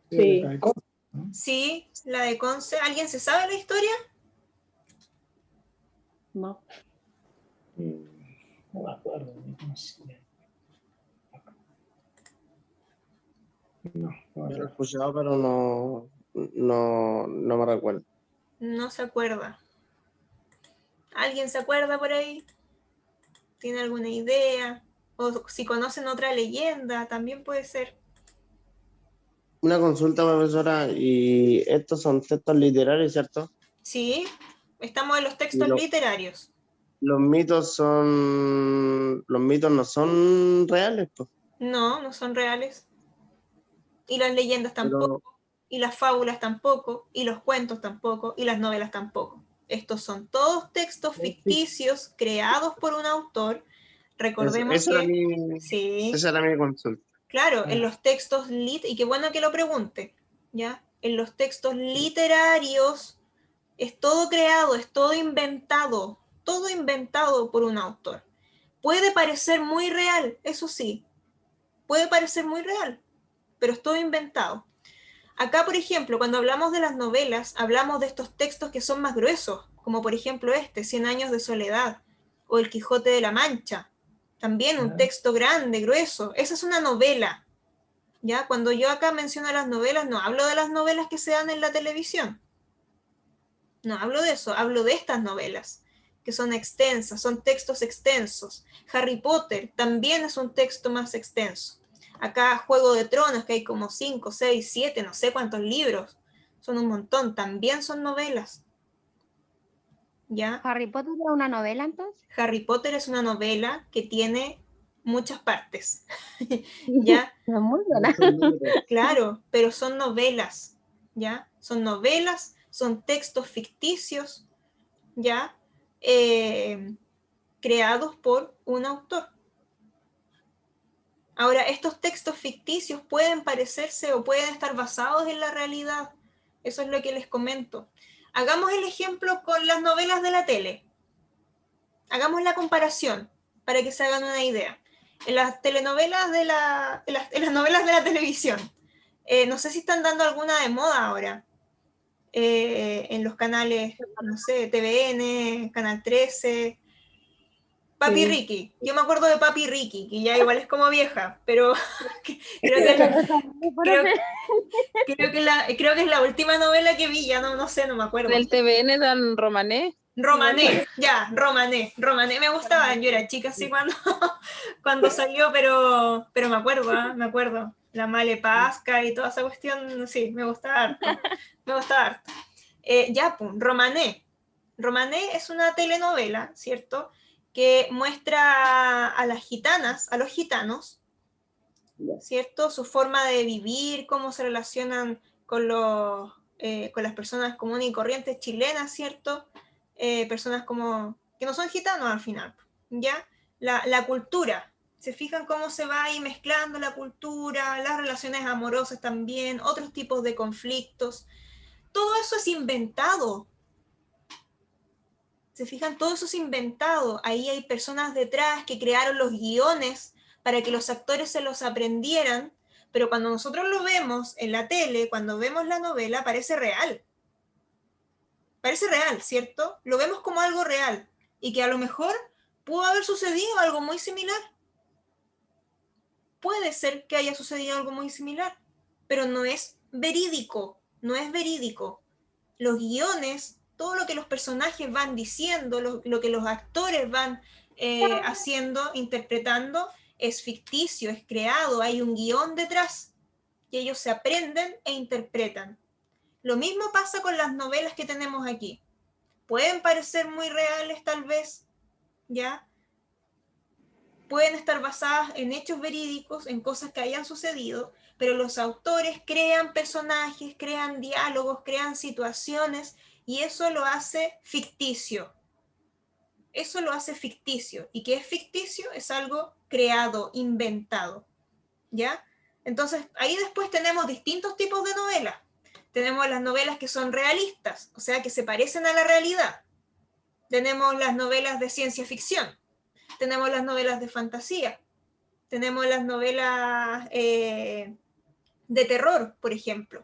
Sí. La de Conce, ¿no? Sí, la de Conce. ¿Alguien se sabe la historia? No. No me acuerdo. No Yo lo he acuerdo. escuchado, pero no me recuerdo. No se acuerda. ¿Alguien se acuerda por ahí? ¿Tiene alguna idea? O si conocen otra leyenda, también puede ser. Una consulta, profesora, y estos son textos literarios, ¿cierto? Sí, estamos en los Y textos literarios. los mitos no son reales, pues. No, no son reales. Y las leyendas tampoco, Pero, y las fábulas tampoco, y los cuentos tampoco, y las novelas tampoco. Estos son todos textos ficticios creados por un autor. Recordemos esa era que, sí, esa era mi consulta. claro, en los textos y qué bueno que lo pregunte, ¿ya? En los textos literarios es todo creado, es todo inventado por un autor. Puede parecer muy real, eso sí, puede parecer muy real, pero es todo inventado. Acá, por ejemplo, cuando hablamos de las novelas, hablamos de estos textos que son más gruesos, como por ejemplo este, 100 años de soledad, o El Quijote de la Mancha. También un texto grande, grueso. Esa es una novela, ¿ya? Cuando yo acá menciono las novelas, no hablo de las novelas que se dan en la televisión. No hablo de eso, hablo de estas novelas, que son extensas, son textos extensos. Harry Potter también es un texto más extenso. Acá Juego de Tronos, que hay como 5, 6, 7, no sé cuántos libros, son un montón, también son novelas. ¿Ya? ¿Harry Potter es una novela entonces? Harry Potter es una novela que tiene muchas partes. ¿Ya? Es muy buena. Claro, pero son novelas, ¿ya? Son novelas, son textos ficticios, ¿ya? Creados por un autor. Ahora, estos textos ficticios pueden parecerse o pueden estar basados en la realidad. Eso es lo que les comento. Hagamos el ejemplo con las novelas de la tele. Hagamos la comparación para que se hagan una idea. En las telenovelas en las novelas de la televisión, no sé si están dando alguna de moda ahora. En los canales, no sé, TVN, Canal 13, Papi Sí. Ricky. Yo me acuerdo de Papi Ricky, que ya igual es como vieja, pero creo que es la última novela que vi, ya no sé, no me acuerdo. Del TVN dan Romané. Romané, ya, Romané me gustaba, yo era chica así cuando salió, pero me acuerdo, me acuerdo. La Male Pasca y toda esa cuestión, sí, me gustaba harto. Ya, pues, Romané. Romané es una telenovela, ¿cierto? Que muestra a las gitanas, a los gitanos, ¿cierto? Su forma de vivir, cómo se relacionan con las personas comunes y corrientes chilenas, ¿cierto? Personas como que no son gitanos al final, ¿ya? La cultura. ¿Se fijan cómo se va ahí mezclando la cultura, las relaciones amorosas también, otros tipos de conflictos? Todo eso es inventado. ¿Se fijan? Todo eso es inventado. Ahí hay personas detrás que crearon los guiones para que los actores se los aprendieran, pero cuando nosotros lo vemos en la tele, cuando vemos la novela, parece real. Parece real, ¿cierto? Lo vemos como algo real y que a lo mejor pudo haber sucedido algo muy similar. Puede ser que haya sucedido algo muy similar, pero no es verídico, no es verídico. Los guiones, todo lo que los personajes van diciendo, lo que los actores van haciendo, interpretando, es ficticio, es creado, hay un guión detrás que ellos se aprenden e interpretan. Lo mismo pasa con las novelas que tenemos aquí. Pueden parecer muy reales tal vez, ¿ya? Pueden estar basadas en hechos verídicos, en cosas que hayan sucedido, pero los autores crean personajes, crean diálogos, crean situaciones, y eso lo hace ficticio. Eso lo hace ficticio. ¿Y qué es ficticio? Es algo creado, inventado, ¿ya? Entonces, ahí después tenemos distintos tipos de novelas. Tenemos las novelas que son realistas, o sea, que se parecen a la realidad. Tenemos las novelas de ciencia ficción. Tenemos las novelas de fantasía. Tenemos las novelas de terror, por ejemplo.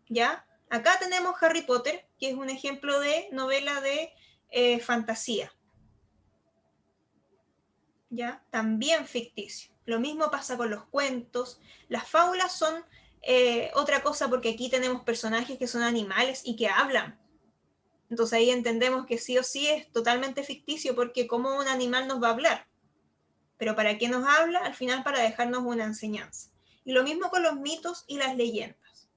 ¿Ya? Acá tenemos Harry Potter, que es un ejemplo de novela de fantasía. ¿Ya? También ficticio. Lo mismo pasa con los cuentos. Las fábulas son otra cosa, porque aquí tenemos personajes que son animales y que hablan. Entonces ahí entendemos que sí o sí es totalmente ficticio, porque ¿cómo un animal nos va a hablar? Pero ¿para qué nos habla? Al final para dejarnos una enseñanza. Y lo mismo con los mitos y las leyendas.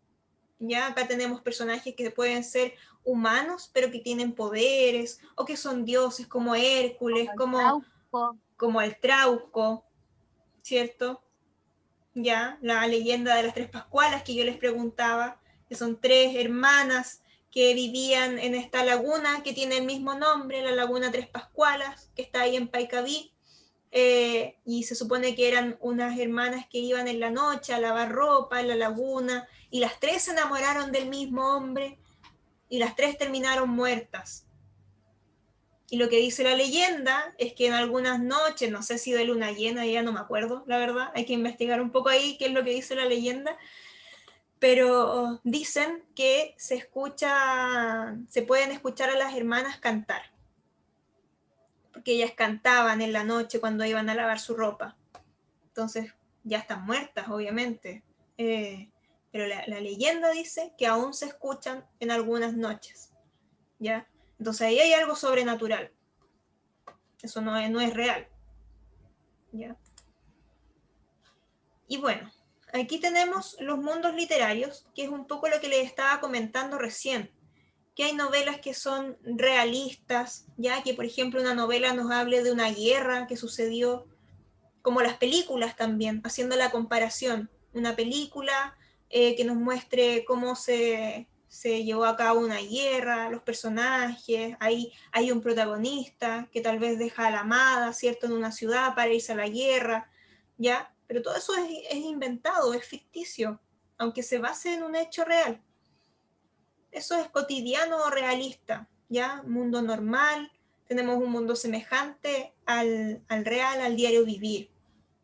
Ya acá tenemos personajes que pueden ser humanos, pero que tienen poderes, o que son dioses, como Hércules, como el Trauco, ¿cierto? Ya, la leyenda de las tres Pascualas que yo les preguntaba, que son tres hermanas que vivían en esta laguna que tiene el mismo nombre, la laguna Tres Pascualas, que está ahí en Paikaví, y se supone que eran unas hermanas que iban en la noche a lavar ropa en la laguna, y las tres se enamoraron del mismo hombre, y las tres terminaron muertas. Y lo que dice la leyenda es que en algunas noches, no sé si de luna llena, ya no me acuerdo, la verdad, hay que investigar un poco ahí qué es lo que dice la leyenda, pero dicen que se pueden escuchar a las hermanas cantar, porque ellas cantaban en la noche cuando iban a lavar su ropa. Entonces ya están muertas, obviamente, pero la leyenda dice que aún se escuchan en algunas noches, ¿ya? Entonces ahí hay algo sobrenatural. Eso no es real, ¿ya? Y bueno, aquí tenemos los mundos literarios, que es un poco lo que les estaba comentando recién, que hay novelas que son realistas, ya que por ejemplo una novela nos hable de una guerra que sucedió, como las películas también, haciendo la comparación, una película que nos muestre cómo se llevó a cabo una guerra, los personajes, hay un protagonista que tal vez deja a la amada, ¿cierto?, en una ciudad para irse a la guerra, ¿ya? Pero todo eso es inventado, es ficticio, aunque se base en un hecho real. Eso es cotidiano o realista, ¿ya? Mundo normal, tenemos un mundo semejante al real, al diario vivir,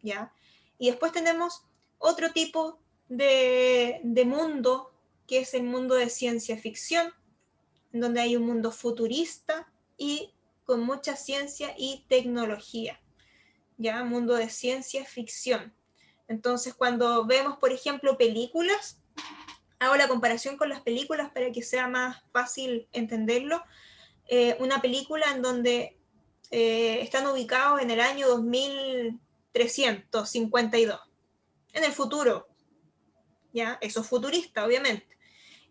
¿ya? Y después tenemos otro tipo de mundo, que es el mundo de ciencia ficción, en donde hay un mundo futurista y con mucha ciencia y tecnología, ¿ya? Mundo de ciencia ficción. Entonces, cuando vemos, por ejemplo, películas, hago la comparación con las películas para que sea más fácil entenderlo. Una película en donde están ubicados en el año 2352, en el futuro, ¿ya? Eso es futurista, obviamente.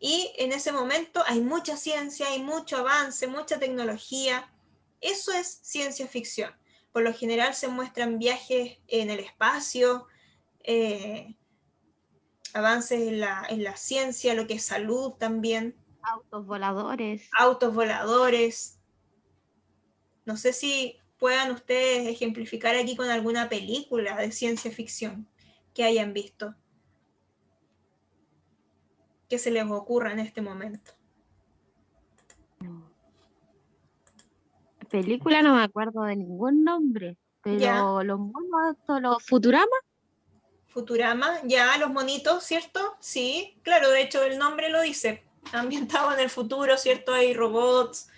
Y en ese momento hay mucha ciencia, hay mucho avance, mucha tecnología. Eso es ciencia ficción. Por lo general se muestran viajes en el espacio, avances en la ciencia, lo que es salud también. Autos voladores. Autos voladores. No sé si puedan ustedes ejemplificar aquí con alguna película de ciencia ficción que hayan visto, que se les ocurra en este momento. Película no me acuerdo de ningún nombre, pero Ya. los monos, los Futurama. Futurama, ya, los monitos, ¿cierto? Sí, claro, de hecho el nombre lo dice. ambientado en el futuro, ¿cierto? Hay robots.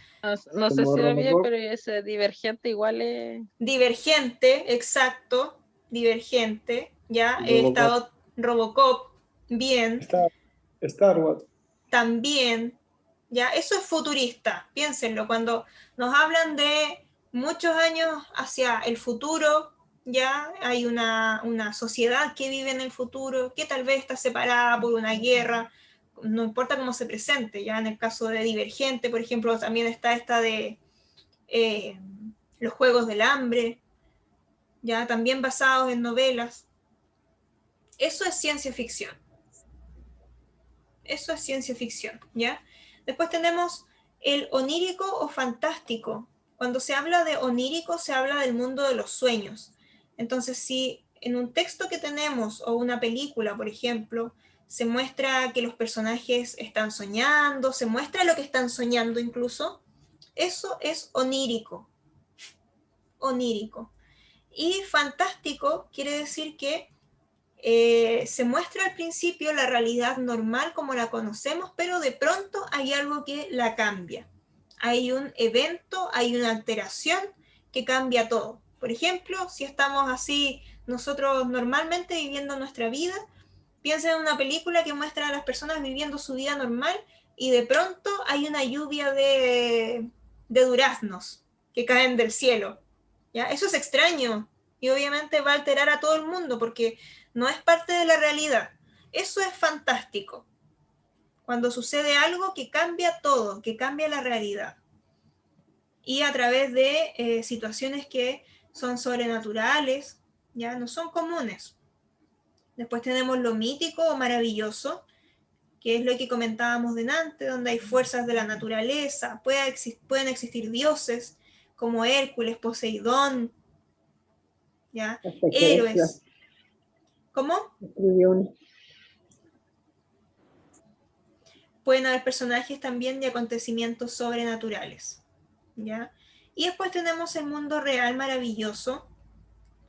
No sé Como si lo vi, Robocop. pero ese Divergente igual es... Divergente, exacto, Divergente, ya, he Robocop. estado Robocop, bien, Star Wars. también, ya, eso es futurista, piénsenlo, cuando nos hablan de muchos años hacia el futuro, ya hay una sociedad que vive en el futuro, que tal vez está separada por una guerra, no importa cómo se presente, ya en el caso de Divergente, por ejemplo, también está esta de los Juegos del Hambre, ya también basados en novelas. Eso es ciencia ficción. Eso es ciencia ficción, ¿ya? Después tenemos el onírico o fantástico. Cuando se habla de onírico, se habla del mundo de los sueños. Entonces, si en un texto que tenemos o una película, por ejemplo, se muestra que los personajes están soñando, se muestra lo que están soñando incluso, eso es onírico. Onírico. Y fantástico quiere decir que se muestra al principio la realidad normal como la conocemos, pero de pronto hay algo que la cambia. Hay un evento, hay una alteración que cambia todo. Por ejemplo, si estamos así nosotros normalmente viviendo nuestra vida, piensen en una película que muestra a las personas viviendo su vida normal y de pronto hay una lluvia de duraznos que caen del cielo. ¿Ya? Eso es extraño y obviamente va a alterar a todo el mundo porque no es parte de la realidad. Eso es fantástico. Cuando sucede algo que cambia todo, que cambia la realidad. Y a través de situaciones que son sobrenaturales, ya no son comunes. Después tenemos lo mítico o maravilloso, que es lo que comentábamos delante, donde hay fuerzas de la naturaleza, pueden existir dioses como Hércules, Poseidón, ¿ya? Héroes. ¿Cómo? Pueden haber personajes también de acontecimientos sobrenaturales, ¿ya? Y después tenemos el mundo real maravilloso,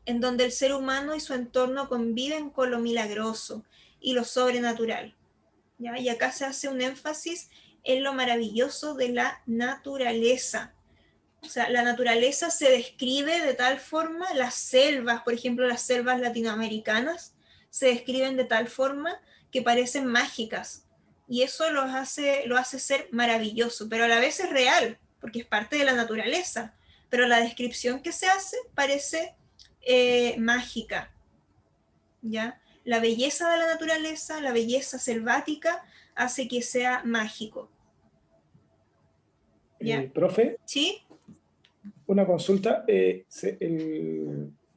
en donde el ser humano y su entorno conviven con lo milagroso y lo sobrenatural, ¿ya? Y acá se hace un énfasis en lo maravilloso de la naturaleza. O sea, la naturaleza se describe de tal forma, las selvas, por ejemplo, las selvas latinoamericanas, se describen de tal forma que parecen mágicas. Y eso lo hace ser maravilloso, pero a la vez es real, porque es parte de la naturaleza. Pero la descripción que se hace parece mágica, ¿ya? La belleza de la naturaleza, la belleza selvática, hace que sea mágico. ¿Ya? Profe, ¿Sí? una consulta.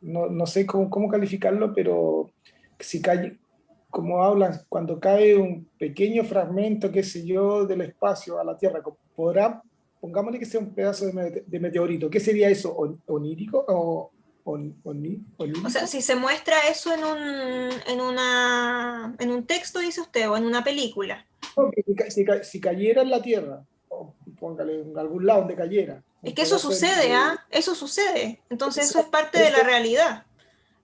No sé cómo calificarlo, pero si cae, como hablan, cuando cae un pequeño fragmento, qué sé yo, del espacio a la Tierra, pongámosle que sea un pedazo de meteorito, ¿qué sería eso? ¿Onírico o onírico? O sea, si se muestra eso en un texto, dice usted, o en una película. No, si cayera en la Tierra, o póngale en algún lado donde cayera. Es que eso sucede, ¿ah? Eso sucede. Entonces eso es parte de la realidad.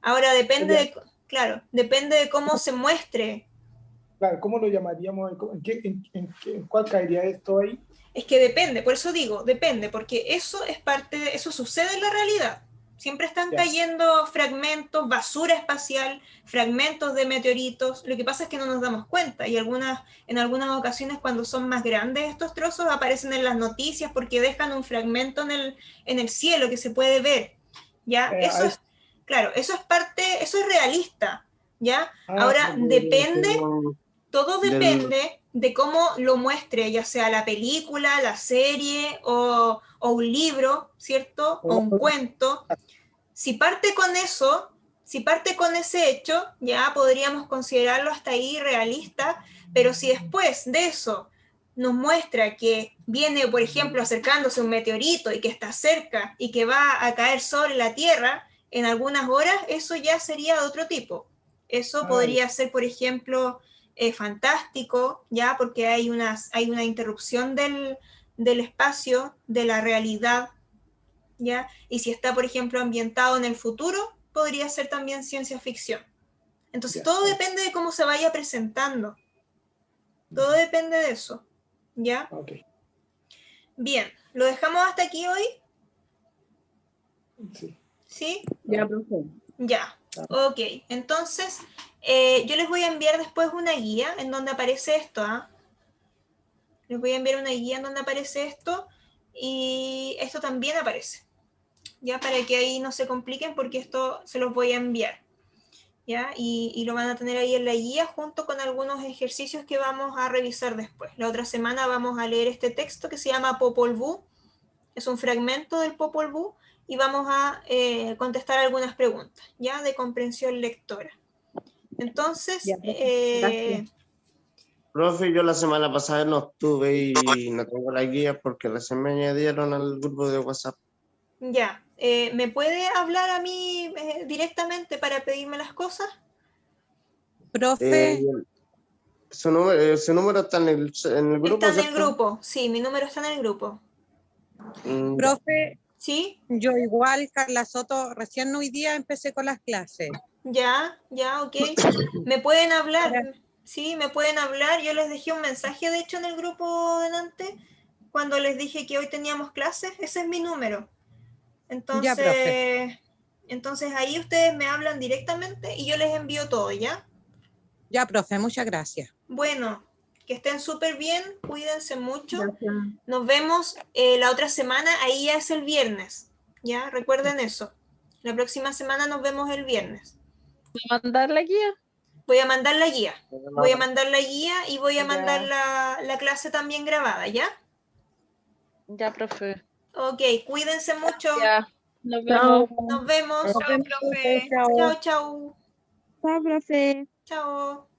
Ahora depende de, claro, depende de cómo se muestre. Claro, ¿cómo lo llamaríamos? ¿En cuál caería esto ahí? Es que depende, por eso digo, depende, porque eso es parte, eso sucede en la realidad. Siempre están cayendo fragmentos, basura espacial, fragmentos de meteoritos. Lo que pasa es que no nos damos cuenta y en algunas ocasiones cuando son más grandes estos trozos aparecen en las noticias porque dejan un fragmento en el cielo que se puede ver. ¿Ya? Eso es, claro, eso es parte, eso es realista. ¿Ya? Ahora depende, todo depende de cómo lo muestre, ya sea la película, la serie o un libro, ¿cierto? O un cuento. Si parte con eso, si parte con ese hecho, ya podríamos considerarlo hasta ahí realista, pero si después de eso nos muestra que viene, por ejemplo, acercándose un meteorito y que está cerca y que va a caer sobre la Tierra en algunas horas, eso ya sería de otro tipo. Eso podría ser, por ejemplo, fantástico, ya porque hay una interrupción del espacio, de la realidad, ¿ya? Y si está, por ejemplo, ambientado en el futuro, podría ser también ciencia ficción. Entonces, todo depende de cómo se vaya presentando. Todo depende de eso. ¿Ya? Ok. Bien, ¿lo dejamos hasta aquí hoy? Sí. ¿Sí? Ya, profe. Ya, ok. Entonces, yo les voy a enviar después una guía en donde aparece esto, ¿ah? Les voy a enviar una guía en donde aparece esto y esto también aparece, ¿ya? Para que ahí no se compliquen porque esto se los voy a enviar, ¿ya? Y lo van a tener ahí en la guía junto con algunos ejercicios que vamos a revisar después. La otra semana vamos a leer este texto que se llama Popol Vuh, es un fragmento del Popol Vuh y vamos a contestar algunas preguntas, ¿ya? De comprensión lectora. Entonces, Ya, profe. Gracias. Profe, yo la semana pasada no estuve y no tengo la guía porque recién me añadieron al grupo de WhatsApp. ya, ¿me puede hablar a mí directamente para pedirme las cosas? Profe, Su número está en el grupo, Está en el ¿cierto? grupo, sí, mi número está en el grupo. Ya. profe, ¿Sí? yo igual, Carla Soto, recién hoy día empecé con las clases. Ya, ok. ¿Me pueden hablar? Ahora, Sí, me pueden hablar. Yo les dejé un mensaje, de hecho, en el grupo delante, cuando les dije que hoy teníamos clases. Ese es mi número. ya, profe. Entonces ahí ustedes me hablan directamente y yo les envío todo, ¿ya? Ya, profe, muchas gracias. Bueno, que estén súper bien, cuídense mucho. Gracias. Nos vemos la otra semana, ahí ya es el viernes, ¿ya? Recuerden eso. La próxima semana nos vemos el viernes. ¿Mandar la guía? Voy a mandar la guía. Voy a mandar la guía y voy a mandar Ya. la clase también grabada, ¿ya? Ya, profe. Ok, cuídense mucho. Ya, nos Chao. vemos. Nos vemos. Nos vemos, profe. Chao. Chao, chao. Chao, profe. Chao.